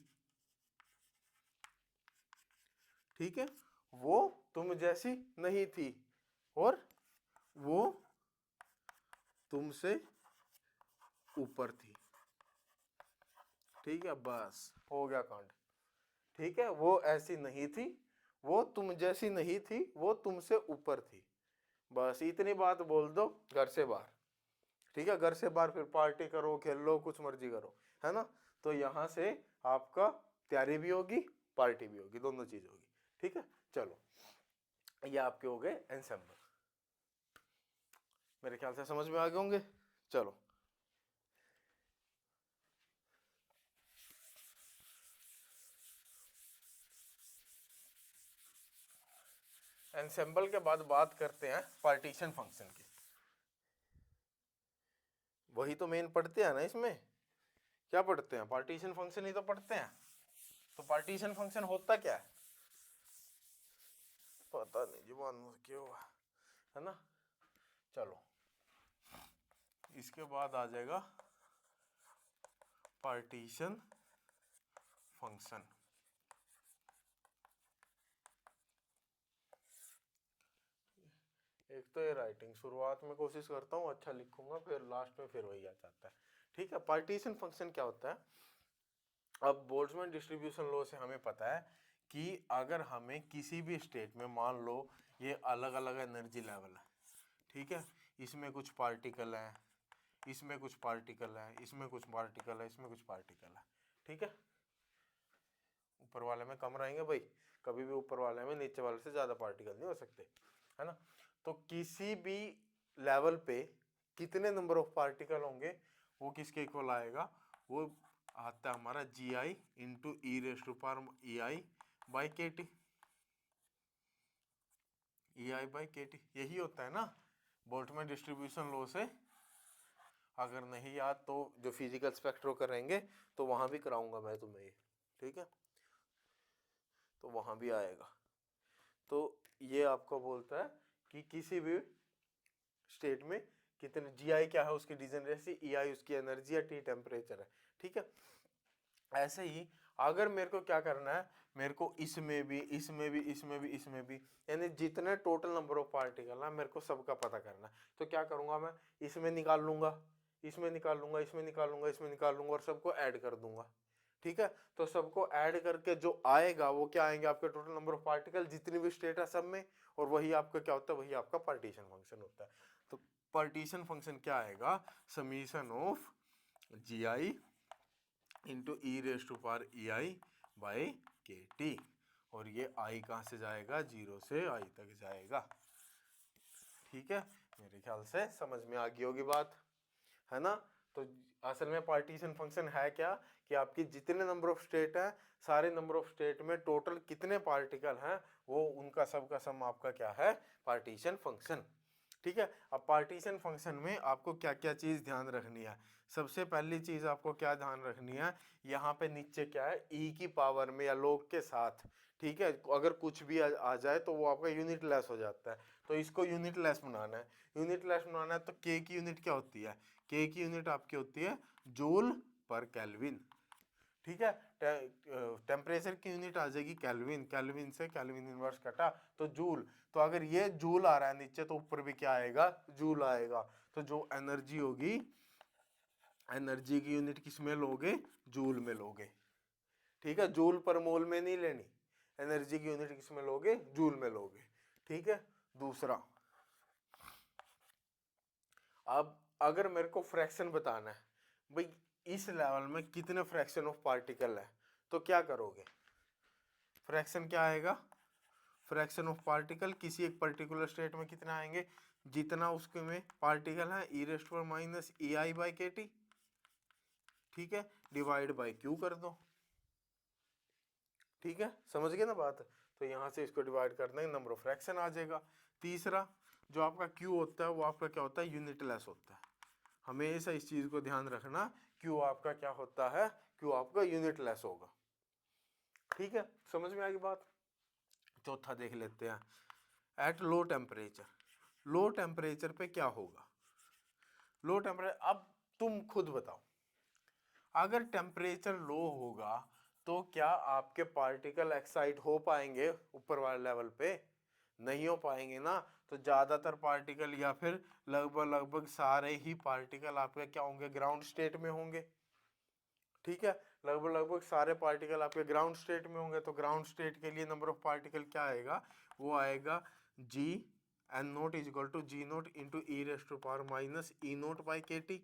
ठीक है, वो तुम जैसी नहीं थी, और वो तुमसे ऊपर थी, ठीक है, बस हो गया कांड, ठीक है। वो ऐसी नहीं थी, वो तुम जैसी नहीं थी, वो तुमसे ऊपर थी, बस इतनी बात बोल दो घर से बाहर, ठीक है। घर से बाहर फिर पार्टी करो, खेल लो, कुछ मर्जी करो, है ना। तो यहां से आपका तैयारी भी होगी, पार्टी भी होगी, दोनों चीज होगी, ठीक है। चलो, ये आपके हो गए एंसेंबल, मेरे ख्याल से समझ में आ गए होंगे। चलो, एंसेंबल के बाद बात करते हैं पार्टीशन फंक्शन की। वही तो मेन पढ़ते हैं ना इसमें, क्या पढ़ते हैं? पार्टीशन फंक्शन ही तो पढ़ते हैं। तो पार्टीशन फंक्शन होता क्या है? पता नहीं जी मान क्यों है ना। चलो इसके बाद आ जाएगा पार्टीशन फंक्शन। एक तो ये राइटिंग शुरुआत में कोशिश करता हूँ अच्छा लिखूंगा, फिर लास्ट में फिर वही आ जाता है। ठीक है, पार्टीशन फंक्शन क्या होता है? अब बोल्ट्जमैन डिस्ट्रीब्यूशन लॉ से हमें पता है कि अगर हमें किसी भी स्टेट में, मान लो ये अलग अलग एनर्जी लेवल है, ठीक है, इसमें कुछ पार्टिकल है, इसमें कुछ पार्टिकल है, इसमें कुछ पार्टिकल है, इसमें कुछ पार्टिकल है, ठीक है, ऊपर वाले में कम रहेंगे भाई, कभी भी ऊपर वाले में नीचे वाले से ज्यादा पार्टिकल नहीं हो सकते, है ना। तो किसी भी लेवल पे कितने नंबर ऑफ पार्टिकल होंगे वो किसके इक्वल आएगा? वो आता है हमारा G I into E raise to power E I by K T, E I by K T, यही होता है ना बोल्ट्जमैन डिस्ट्रीब्यूशन लॉ से। अगर नहीं याद तो जो फिजिकल स्पेक्ट्रो करेंगे तो वहां भी कराऊंगा मैं तुम्हें ये, ठीक है, तो वहां भी आएगा। तो ये आपको बोलता है कि किसी भी स्टेट में कितने, जी आई क्या है उसकी डिजेनरेसी, ई आई उसकी एनर्जी है, टी टेम्परेचर है, ठीक है। ऐसे ही अगर मेरे को क्या करना है, मेरे को इसमें भी इसमें भी इसमें भी इसमें भी यानी जितने टोटल नंबर ऑफ पार्टिकल है मेरे को सबका पता करना है, तो क्या करूंगा मैं, इसमें निकाल लूंगा, इसमें निकाल लूंगा, इसमें निकाल लूंगा, इसमें निकाल लूंगा और सबको ऐड कर दूंगा, ठीक है। तो सबको ऐड करके जो आएगा वो क्या आएंगे, आपके टोटल नंबर ऑफ पार्टिकल जितनी भी स्टेट है सब में, और वही आपका क्या होता है, वही आपका पार्टीशन फंक्शन होता है। तो पार्टीशन फंक्शन क्या आएगा, summation of G I into E raise to power E I by K T, और ये आई कहाँ से जाएगा, 0 से आई तक जाएगा, ठीक है। मेरे ख्याल से समझ में आ गई होगी बात, है ना। तो असल में पार्टीशन फंक्शन है क्या, कि आपकी जितने नंबर ऑफ स्टेट है, सारे नंबर ऑफ स्टेट में टोटल कितने पार्टिकल हैं, वो उनका सब का सम आपका क्या है, पार्टीशन फंक्शन, ठीक है। अब पार्टीशन फंक्शन में आपको क्या क्या चीज ध्यान रखनी है, सबसे पहली चीज आपको क्या ध्यान रखनी है, यहाँ पे नीचे क्या है, ई की पावर में या log के साथ, ठीक है, अगर कुछ भी आ जाए तो वो आपका यूनिट लेस हो जाता है, तो इसको यूनिट लेस बनाना है। यूनिट लेस बनाना है तो के की यूनिट क्या होती है, के की यूनिट आपकी होती है जूल पर केल्विन, ठीक है। टेम्परेचर की यूनिट आ जाएगी केल्विन, केल्विन से केल्विन इनवर्स कटा तो जूल, तो अगर ये जूल आ रहा है नीचे तो ऊपर भी क्या आएगा, जूल आएगा। तो जो एनर्जी होगी, एनर्जी की यूनिट किस में लोगे, जूल में लोगे, ठीक है, जूल पर मोल में नहीं लेनी, एनर्जी की यूनिट किस में लोगे, जूल में लोगे, ठीक है। दूसरा, अब अगर मेरे को फ्रैक्शन बताना है भाई, इस लेवल में कितने फ्रैक्शन ऑफ पार्टिकल है, तो क्या करोगे, फ्रैक्शन क्या आएगा, फ्रैक्शन ऑफ पार्टिकल किसी एक पर्टिकुलर स्टेट में कितना आएंगे, जितना उसके में पार्टिकल है, ई रेस्ट पर minus E I by K T, ठीक है, डिवाइड बाई क्यू कर दो, ठीक है, समझ गए ना बात। तो यहां से इसको डिवाइड कर देंगे, नंबर ऑफ फ्रैक्शन आ जाएगा। तीसरा, जो आपका क्यू होता है वो आपका क्या होता है, यूनिट लेस होता है, हमेशा इस चीज को ध्यान रखना, क्यू आपका क्या होता है, क्यू आपका यूनिट लेस होगा, ठीक है, समझ में आ गई बात। चौथा देख लेते हैं, at low temperature, low temperature पे क्या होगा, लो टेम्परेचर, अब तुम खुद बताओ, अगर टेम्परेचर लो होगा तो क्या आपके पार्टिकल एक्साइट हो पाएंगे ऊपर वाले लेवल पे, नहीं हो पाएंगे ना। तो ज्यादातर पार्टिकल या फिर लगभग लगभग सारे ही पार्टिकल आपके क्या होंगे, ग्राउंड स्टेट में होंगे, ठीक है, लगभग लगभग सारे पार्टिकल आपके ग्राउंड स्टेट में होंगे। तो ग्राउंड स्टेट के लिए नंबर ऑफ पार्टिकल क्या आएगा, वो आएगा G N nought is equal to G nought into E raise to power minus E nought by K T,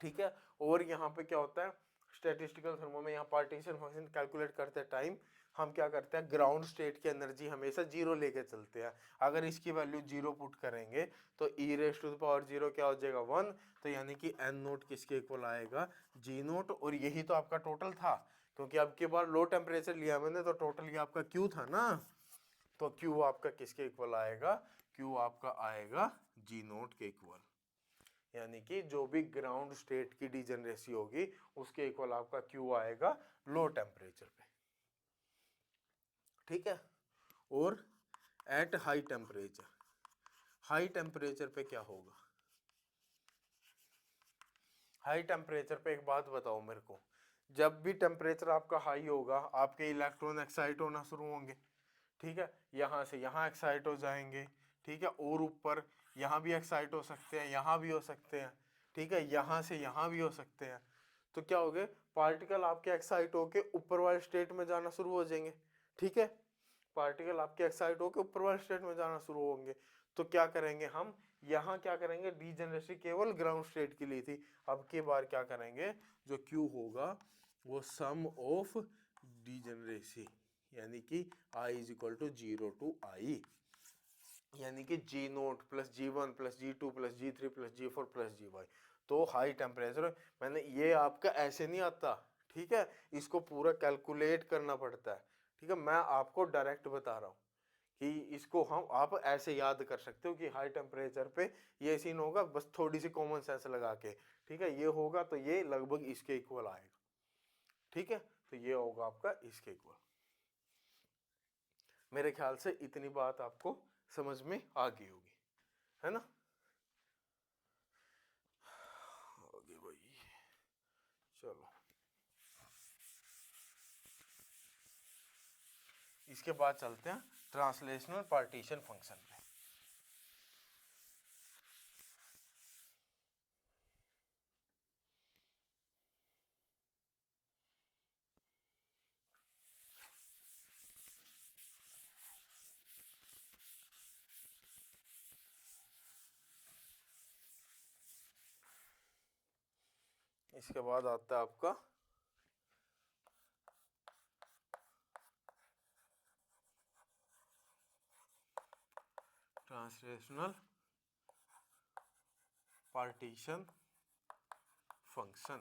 ठीक है। और यहाँ पे क्या होता है, स्टैटिस्टिकल थर्मो में यहाँ पार्टीशन फंक्शन कैलकुलेट करते टाइम हम क्या करते हैं, ग्राउंड स्टेट की एनर्जी हमेशा जीरो लेके चलते हैं। अगर इसकी वैल्यू जीरो पुट करेंगे तो E raise to the power zero क्या हो जाएगा, 1, तो यानी कि एन नोट किसके इक्वल आएगा, जी नोट, और यही तो आपका टोटल था, क्योंकि अब की बार लो टेम्परेचर लिया मैंने तो टोटल ये आपका क्यू था ना, तो क्यू आपका किसके इक्वल आएगा, क्यू आपका आएगा जी नोट के इक्वल, यानी कि जो भी ग्राउंड स्टेट की डिजेनरेसी होगी उसके इक्वल आपका क्यू आएगा लो टेम्परेचर पे, ठीक है। और at high temperature, high temperature पे क्या होगा? हाई टेम्परेचर पे एक बात बताओ मेरे को, जब भी टेम्परेचर आपका हाई होगा आपके इलेक्ट्रॉन एक्साइट होना शुरू होंगे, ठीक है, यहाँ से यहाँ एक्साइट हो जाएंगे, ठीक है, और ऊपर यहाँ भी एक्साइट हो सकते हैं, यहाँ भी हो सकते हैं, ठीक है, यहाँ से यहाँ भी हो सकते हैं। तो क्या हो गए, पार्टिकल आपके एक्साइट होके ऊपर वाले स्टेट में जाना शुरू हो जाएंगे, ठीक है, पार्टिकल आपके एक्साइट होके ऊपर वाले स्टेट में जाना शुरू होंगे। तो क्या करेंगे हम यहाँ, क्या करेंगे, डीजेनरेसी केवल ग्राउंड स्टेट के लिए थी, अब की बार क्या करेंगे, जो Q होगा वो सम ऑफ डीजेनरेसी, यानी कि I is equal to 0 to I, यानी कि G0 plus G1 plus G2 plus G3 plus G4 plus Gy। तो हाई टेम्परेचर, मैंने ये आपका ऐसे नहीं आता, ठीक है, इसको पूरा कैलकुलेट करना पड़ता है, ठीक है, मैं आपको डायरेक्ट बता रहा हूँ कि इसको हम आप ऐसे याद कर सकते हो कि हाई टेम्परेचर पे ये सीन होगा, बस थोड़ी सी कॉमन सेंस लगा के, ठीक है, ये होगा तो ये लगभग इसके इक्वल आएगा, ठीक है, तो ये होगा आपका इसके इक्वल। मेरे ख्याल से इतनी बात आपको समझ में आ गई होगी, है ना? आगे भाई चलो, इसके बाद चलते हैं ट्रांसलेशनल पार्टीशन फंक्शन पे। इसके बाद आता है आपका ट्रांसलेशनल पार्टीशन फंक्शन,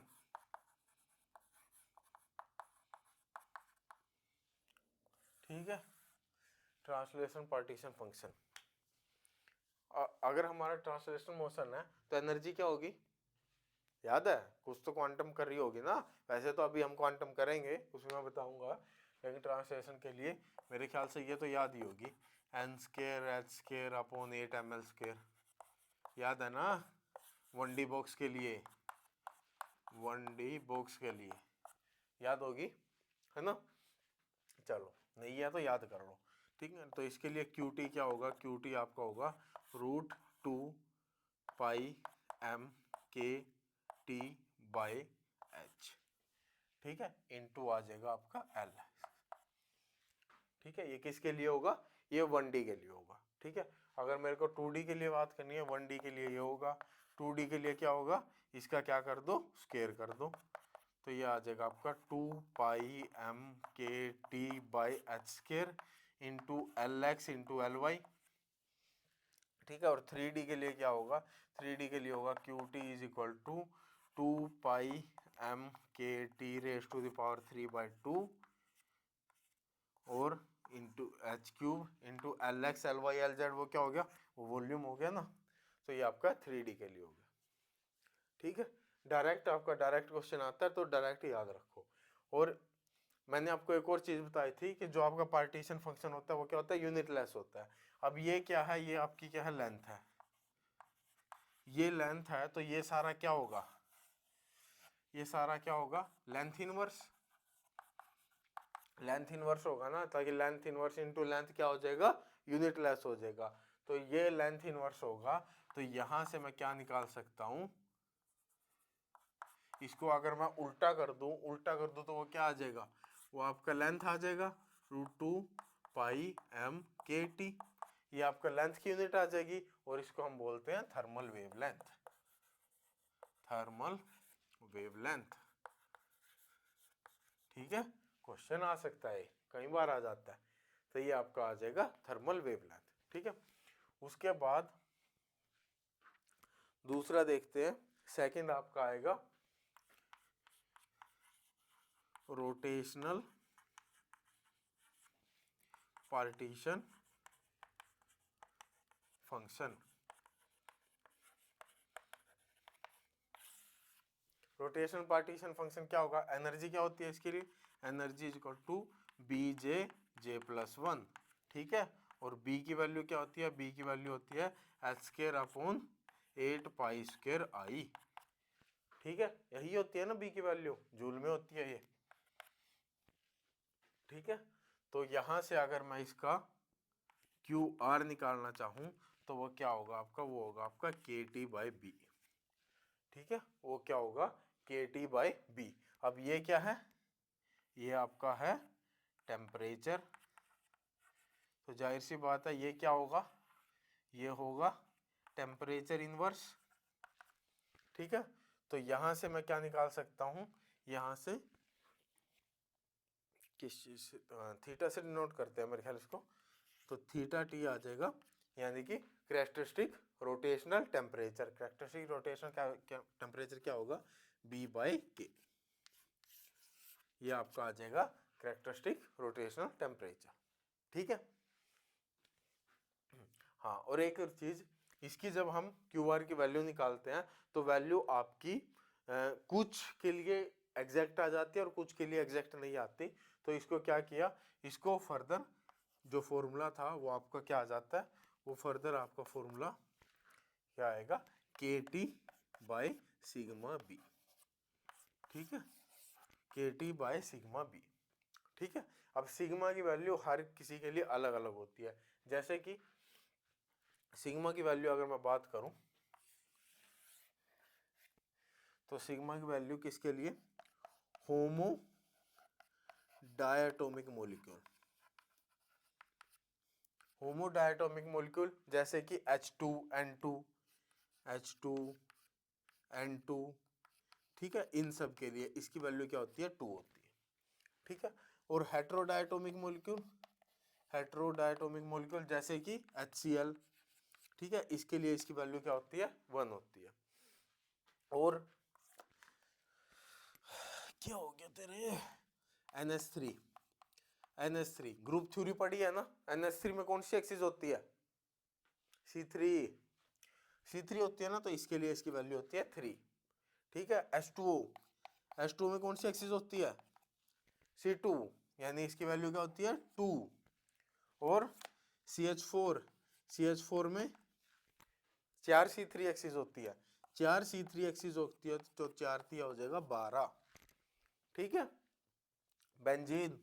ठीक है, ट्रांसलेशन पार्टीशन फंक्शन। अगर हमारा ट्रांसलेशन मोशन है तो एनर्जी क्या होगी, याद है, कुछ तो क्वांटम कर रही होगी ना, वैसे तो अभी हम क्वांटम करेंगे उसमें मैं बताऊंगा, लेकिन ट्रांसलेशन के लिए मेरे ख्याल से ये तो याद ही होगी, n square H square upon 8 ml square, याद है ना, 1D बॉक्स के लिए, 1D बॉक्स के लिए याद होगी, है ना? चलो नहीं है तो याद कर लो, ठीक है, तो इसके लिए QT क्या होगा, QT आपका होगा √2πm/kT/h, ठीक है, इनटू आ जाएगा आपका L, ठीक है, ये किसके लिए होगा, ये 1D के लिए होगा, ठीक है, अगर मेरे को 2D के लिए बात करनी है, 1D के लिए ये होगा, 2D के लिए क्या होगा, इसका क्या कर दो, स्क्वायर कर दो, तो ये आ जाएगा आपका 2πm/kT/h² into LX into LY, ठीक है, और 3D के लिए क्या होगा, 3D के लिए होगा QT is equal to 2πm/kT⁻³ और into h³ into LX LY LZ, वो क्या हो गया, वो वॉल्यूम हो गया ना, तो ये आपका 3D के लिए हो गया, ठीक है, डायरेक्ट आपका डायरेक्ट क्वेश्चन आता है तो डायरेक्ट याद रखो। और मैंने आपको एक और चीज बताई थी कि जो आपका पार्टीशन फंक्शन होता है वो क्या होता है, यूनिटलेस होता है। अब ये क्या है, ये आपकी क्या है, लेंथ है, ये लेंथ है, तो ये सारा क्या होगा, ये सारा क्या होगा, लेंथ इनवर्स, लेंथ इनवर्स होगा ना, ताकि लेंथ इनवर्स इनटू लेंथ क्या हो जाएगा, यूनिटलेस हो जाएगा, तो ये लेंथ इनवर्स होगा, तो यहां से मैं क्या निकाल सकता हूं, इसको अगर मैं उल्टा कर दूं तो वो क्या आ जाएगा, वो आपका लेंथ आ जाएगा √2πm/kT, ये आपका लेंथ की यूनिट आ जाएगी, और इसको हम बोलते हैं थर्मल वेवलेंथ, थर्मल वेवलेंथ, ठीक है, क्वेश्चन आ सकता है, कई बार आ जाता है, तो ये आपका आ जाएगा थर्मल वेवलेंथ, ठीक है। उसके बाद दूसरा देखते हैं, सेकंड आपका आएगा rotational partition function. Rotational partition function क्या होगा, एनर्जी क्या होती है इसके लिए, energy is equal to BJ J+1, ठीक है। और बी की वैल्यू क्या होती है, बी की वैल्यू होती है h²/8π²i। ठीक है, यही होती है ना बी की वैल्यू, जूल में होती है ये। ठीक है, तो यहां से अगर मैं इसका QR निकालना चाहूं तो वो क्या होगा आपका, वो होगा आपका KT/B। ठीक है, वो क्या होगा KT/B। अब ये क्या है, ये आपका है टेम्परेचर, तो जाहिर सी बात है ये क्या होगा, ये होगा टेम्परेचर इनवर्स। ठीक है, तो यहां से मैं क्या निकाल सकता हूं, यहां से किस चीज से, थीटा से डिनोट करते हैं मेरे ख्याल इसको, तो θT आ जाएगा, यानी कि characteristic rotational temperature. Characteristic rotational क्या टेम्परेचर क्या होगा, B/K। ये आपका आ जाएगा कैरेक्टरिस्टिक रोटेशनल टेम्परेचर। ठीक है, हाँ, और एक और चीज, इसकी जब हम QR की वैल्यू निकालते हैं तो वैल्यू आपकी कुछ के लिए एग्जैक्ट आ जाती है और कुछ के लिए एग्जैक्ट नहीं आती। तो इसको क्या किया, इसको फर्दर जो फॉर्मूला था वो आपका क्या आ जाता है, वो फर्दर आपका फॉर्मूला क्या आएगा, KT/σB। ठीक है, KT/σB। ठीक है, अब सिग्मा की वैल्यू हर किसी के लिए अलग अलग होती है। जैसे कि सिग्मा की वैल्यू अगर मैं बात करूं तो सिग्मा की वैल्यू किसके लिए, होमो डायटोमिक मोलिक्यूल, होमो डायटोमिक मोलिक्यूल जैसे कि H2N2, H2N2, ठीक है, इन सब के लिए इसकी वैल्यू क्या होती है, 2 होती है। ठीक है, और हेट्रोडायटोमिक मोलिक्यूल, हेट्रोडायटोमिक मोलिक्यूल जैसे कि HCl, ठीक है, इसके लिए इसकी वैल्यू क्या होती है, 1 होती है। और क्या हो गया तेरे, NH3, NH3 ग्रुप थ्योरी पढ़ी है ना, NH3 में कौन सी एक्सिस होती है, C3, C3 होती है ना, तो इसके लिए इसकी वैल्यू होती है 3। ठीक है, H2O, H2O में कौन सी एक्सिस होती है, C2, यानी इसकी वैल्यू क्या होती है 2। और CH4, CH4 में 4 C3 एक्सिस होती है, 4 C3 एक्सिस होती है, तो 4 हो जाएगा 12। ठीक है, बेंजीन,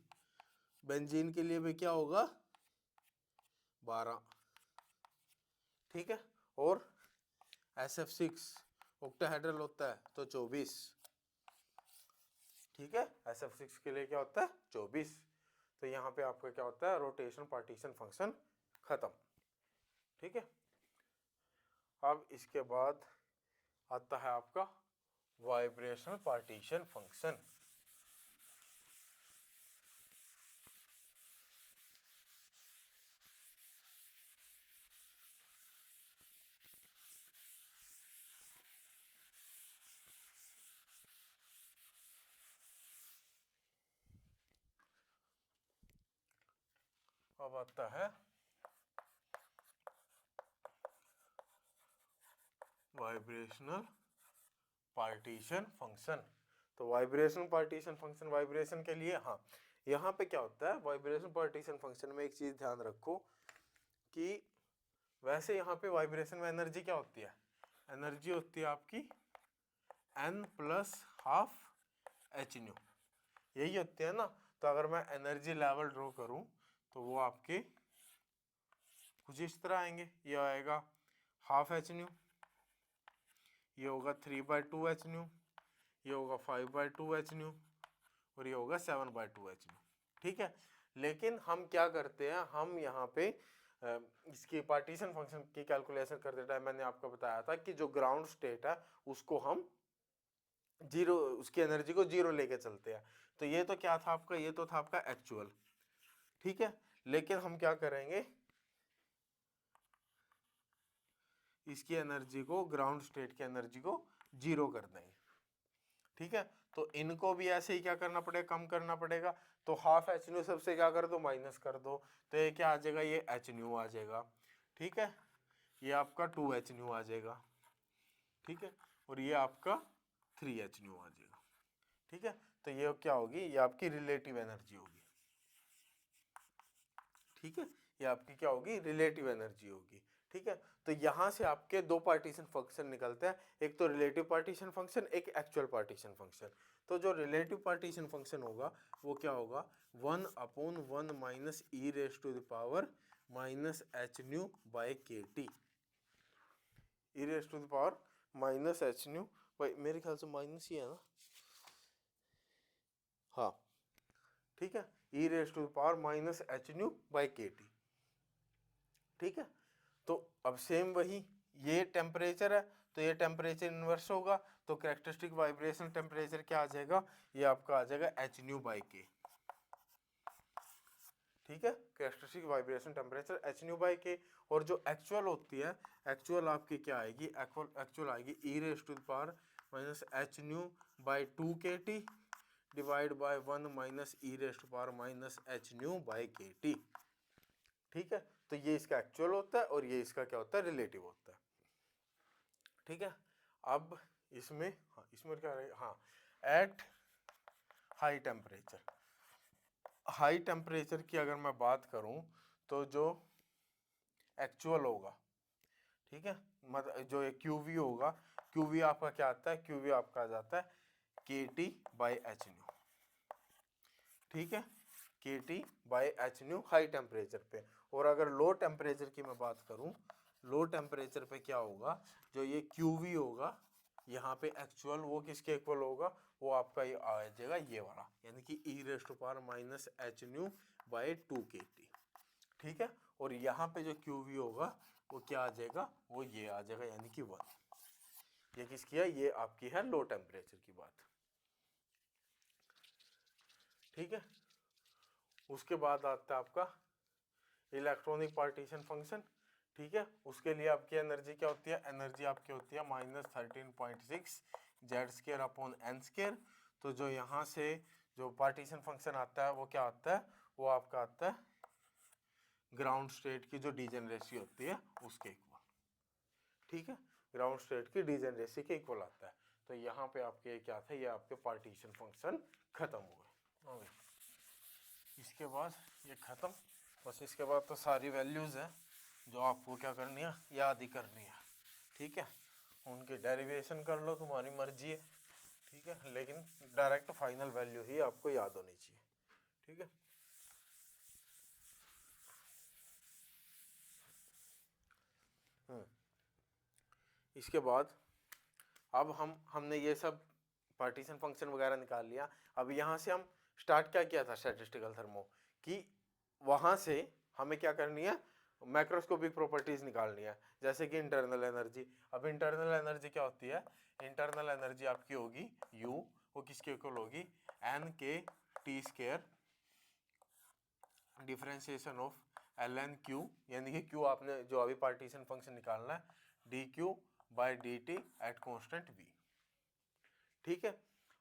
बेंजीन के लिए भी क्या होगा 12। ठीक है, और SF6 ऑक्टाहेड्रल होता है तो 24। ठीक है, SF6 के लिए क्या होता है 24। तो यहाँ पे आपका क्या होता है, रोटेशन पार्टीशन फंक्शन खत्म। ठीक है, अब इसके बाद आता है आपका वाइब्रेशनल पार्टीशन फंक्शन। अब आता है वाइब्रेशनल पार्टीशन फंक्शन। तो वाइब्रेशनल पार्टीशन फंक्शन वाइब्रेशन के लिए, हाँ, यहाँ पे क्या होता है वाइब्रेशन पार्टीशन फंक्शन में, एक चीज ध्यान रखो कि वैसे यहाँ पे वाइब्रेशन में एनर्जी क्या होती है, एनर्जी होती है आपकी N+12 h², यही होती है ना। तो अगर मैं एनर्जी लेवल ड्रॉ करूं तो वो आपके कुछ इस तरह आएंगे, ये आएगा ½ h², ये होगा 3/2 h², ये होगा 5/2 h², और ये होगा 7/2 h²। ठीक है, लेकिन हम क्या करते हैं, हम यहाँ पे इसकी पार्टीशन फंक्शन की कैलकुलेशन करते टाइम मैंने आपको बताया था कि जो ग्राउंड स्टेट है उसको हम जीरो, उसकी एनर्जी को जीरो लेके चलते हैं। तो ये तो क्या था आपका, ये तो था आपका एक्चुअल। ठीक है, लेकिन हम क्या करेंगे, इसकी एनर्जी को, ग्राउंड स्टेट की एनर्जी को जीरो कर देंगे। ठीक है, तो इनको भी ऐसे ही क्या करना पड़ेगा, कम करना पड़ेगा। तो ½ h² सबसे क्या कर दो, माइनस कर दो, तो ये क्या आ जाएगा, ये h² आ जाएगा। ठीक है, ये आपका 2 h² आ जाएगा। ठीक है, और ये आपका 3 h² आ जाएगा। ठीक है, तो ये क्या होगी, ये आपकी रिलेटिव एनर्जी होगी। ठीक है, ये आपकी क्या होगी, रिलेटिव एनर्जी होगी। ठीक है, तो यहाँ से आपके दो पार्टीशन फंक्शन निकलते हैं, एक तो रिलेटिव पार्टीशन फंक्शन, एक एक्चुअल पार्टीशन फंक्शन। तो जो रिलेटिव पार्टीशन फंक्शन होगा वो क्या होगा, 1/1 minus E raise to the power minus H nu by K T, E raise to the power minus H nu by, मेरे ख्याल से माइनस ही है ना, हाँ ठीक है, E raise to the power minus H nu by K T. ठीक है, तो अब सेम वही, ये टेम्परेचर है तो ये टेम्परेचर इनवर्स होगा, तो कैरेक्टरिस्टिक वाइब्रेशन टेम्परेचर क्या आ जाएगा, ये आपका आ जाएगा एच न्यू बाई के। ठीक है, characteristic vibration temperature H nu by के। और जो एक्चुअल होती है, एक्चुअल आपकी क्या आएगी, एक्चुअल आएगी E raise to the power minus H nu by 2 K T divide by 1 minus E raise to power minus H nu by K T. ठीक है, तो ये इसका एक्चुअल होता है और ये इसका क्या होता है, रिलेटिव होता है। ठीक है, अब इसमें हाँ, इसमें क्या रहेगा, हाँ at high temperature, high temperature की अगर मैं बात करूं तो जो एक्चुअल होगा, ठीक है, मतलब जो ये QV होगा, QV आपका क्या आता है, QV आपका आ जाता है KT बाई एच न्यू। ठीक है, KT by H new high temperature पे। और अगर लो टेम्परेचर की मैं बात करूं, लो टेम्परेचर पे क्या होगा, जो ये QV होगा यहाँ पे एक्चुअल, वो किसके इक्वल होगा, वो आपका ये आ जाएगा ये वाला, यानी कि E raise to power minus H nu by 2 KT। ठीक है, और यहाँ पे जो QV होगा वो क्या आ जाएगा, वो ये आ जाएगा, यानी कि 1। ये किसकी है, ये आपकी है लो टेम्परेचर की बात। ठीक है, उसके बाद आता है आपका इलेक्ट्रॉनिक पार्टीशन फंक्शन। ठीक है, उसके लिए आपकी एनर्जी क्या होती है, एनर्जी आपकी होती है -13.6 Z square upon N square. तो जो यहाँ से जो पार्टीशन फंक्शन आता है वो क्या आता है, वो आपका आता है ग्राउंड स्टेट की जो डीजेनरेसी होती है उसके इक्वल। ठीक है, ग्राउंड स्टेट की डीजेनरेसी के इक्वल आता है। तो यहाँ पे आपके क्या था, ये आपके पार्टीशन फंक्शन खत्म हो गए। इसके बाद ये खत्म, बस इसके बाद तो सारी वैल्यूज़ हैं जो आपको क्या करनी है, याद ही करनी है। ठीक है, उनकी डेरिवेशन कर लो, तुम्हारी मर्जी है। ठीक है, लेकिन डायरेक्ट फाइनल वैल्यू ही आपको याद होनी चाहिए। ठीक है, इसके बाद अब हमने ये सब पार्टीशन फंक्शन वगैरह निकाल लिया। अब यहाँ से हम स्टार्ट क्या किया था स्टैटिस्टिकल थर्मो कि वहाँ से हमें क्या करनी है, मैक्रोस्कोपिक प्रॉपर्टीज निकालनी है, जैसे कि इंटरनल एनर्जी। अब इंटरनल एनर्जी क्या होती है, इंटरनल एनर्जी आपकी होगी U, वो किसके इक्वल होगी, NKT² डिफरेंशिएशन ऑफ ln/Q, यानी कि Q आपने जो अभी पार्टीशन फंक्शन निकालना है, dQ by dt at constant V। ठीक है,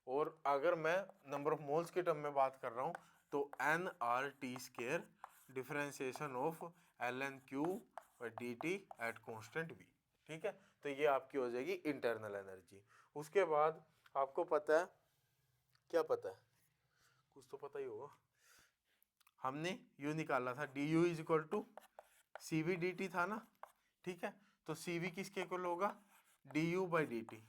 और अगर मैं नंबर ऑफ मोल्स के टर्म में बात कर रहा हूँ तो nRT² differentiation of ln/Q by dt at constant V। ठीक है, तो ये आपकी हो जाएगी इंटरनल एनर्जी। उसके बाद आपको पता है, क्या पता है, कुछ तो पता ही होगा, हमने U निकाला था, du is equal to CV dt था ना। ठीक है, तो CV किसके इक्वल होगा, du बाई dt।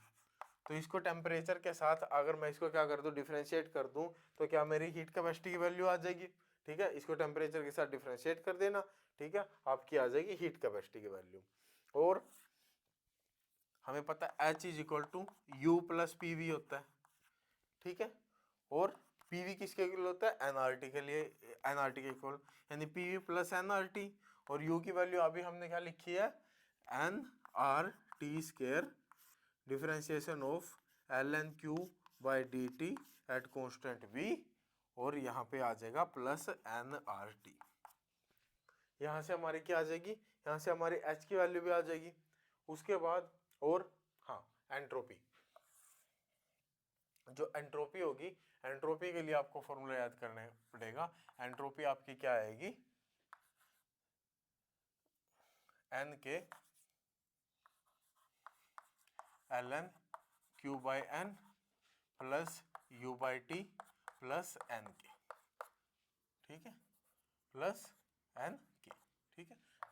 तो इसको टेम्परेचर के साथ अगर मैं इसको क्या कर दूं, डिफरेंशिएट कर दूं, तो क्या मेरी हीट कैपेसिटी की वैल्यू आ जाएगी। ठीक है, इसको टेम्परेचर के साथ डिफरेंशिएट कर देना। ठीक है, आपकी आ जाएगी हीट कैपेसिटी की वैल्यू। और हमें पता है H is equal to U plus PV होता है। ठीक है, और PV किसके इक्वल होता है, NRT के लिए, NRT के इक्वल, यानी PV प्लस NRT। और U की वैल्यू अभी हमने क्या लिखी है, nRT² differentiation of ln/Q by dt at constant V। और यहाँ पे आ जाएगा प्लस nRT। यहाँ से हमारी क्या आ जाएगी, यहाँ से हमारी H की वैल्यू भी आ जाएगी। उसके बाद और हाँ, एंट्रोपी, जो एंट्रोपी होगी, एंट्रोपी के लिए आपको फॉर्मूला याद करना पड़ेगा। एंट्रोपी आपकी क्या आएगी, N के ln/Q by N plus U by T plus N के। ठीक है, प्लस N के।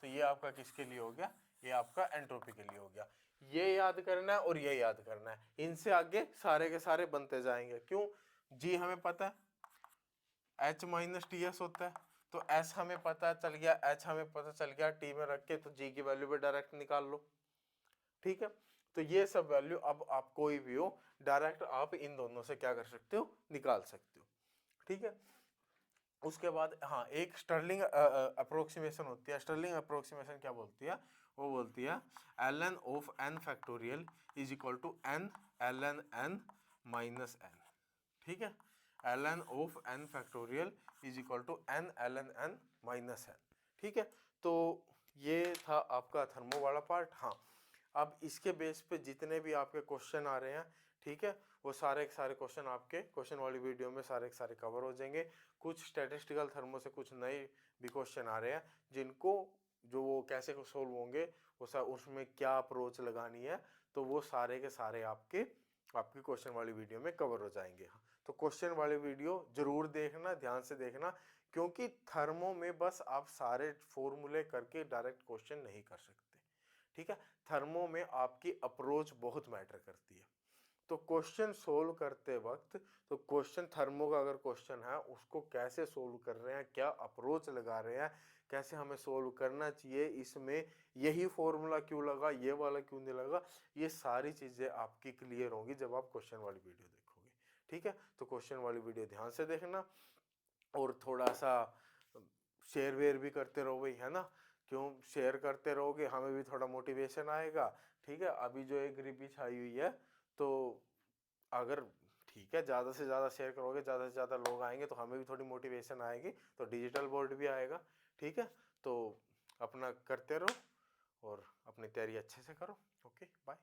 तो ये आपका किसके लिए हो गया, ये आपका एंट्रोपी के लिए हो गया। ये याद करना है और ये याद करना है, इनसे आगे सारे के सारे बनते जाएंगे। क्यों, जी हमें पता है H माइनस टी एस होता है, तो S हमें पता चल गया, H हमें पता चल गया, T में रख के तो G की वैल्यू भी डायरेक्ट निकाल लो। ठीक है, तो ये सब वैल्यू अब आप कोई भी हो डायरेक्ट आप इन दोनों से क्या कर सकते हो, निकाल सकते हो। ठीक है, उसके बाद हाँ एक स्टर्लिंग अप्रोक्सीमेशन होती है। स्टर्लिंग अप्रोक्सीमेशन क्या बोलती है, वो बोलती है ln of n factorial is equal to n ln n minus n। ठीक है, ln of n factorial is equal to n ln n minus n। ठीक है, तो ये था आपका थर्मो वाला पार्ट। हाँ, अब इसके बेस पे जितने भी आपके क्वेश्चन आ रहे हैं, ठीक है, वो सारे के सारे क्वेश्चन आपके क्वेश्चन वाली वीडियो में सारे के सारे कवर हो जाएंगे। कुछ स्टैटिस्टिकल थर्मो से कुछ नए भी क्वेश्चन आ रहे हैं, जिनको जो वो कैसे सोल्व होंगे, वो उसमें क्या अप्रोच लगानी है, तो वो सारे के सारे आपकी क्वेश्चन वाली वीडियो में कवर हो जाएंगे। तो क्वेश्चन वाली वीडियो जरूर देखना, ध्यान से देखना, क्योंकि थर्मो में बस आप सारे फॉर्मूले करके डायरेक्ट क्वेश्चन नहीं कर सकते। ठीक है, थर्मो में आपकी अप्रोच बहुत मैटर करती है। तो क्वेश्चन सोल्व करते वक्त, तो क्वेश्चन थर्मो का अगर क्वेश्चन है, उसको कैसे सोल्व कर रहे हैं, क्या अप्रोच लगा रहे हैं, कैसे हमें सोल्व करना चाहिए, इसमें यही फॉर्मूला क्यों लगा, ये वाला क्यों नहीं लगा, ये सारी चीजें आपकी क्लियर होंगी जब आप क्वेश्चन वाली वीडियो देखोगे। ठीक है, तो क्वेश्चन वाली वीडियो ध्यान से देखना और थोड़ा सा शेयर वेयर भी करते रहो भाई, है ना। क्यों, शेयर करते रहोगे हमें भी थोड़ा मोटिवेशन आएगा। ठीक है, अभी जो एक गरीबी छाई हुई है, तो अगर ठीक है ज़्यादा से ज़्यादा शेयर करोगे, ज़्यादा से ज़्यादा लोग आएंगे, तो हमें भी थोड़ी मोटिवेशन आएगी, तो डिजिटल बोर्ड भी आएगा। ठीक है, तो अपना करते रहो और अपनी तैयारी अच्छे से करो। Okay, bye.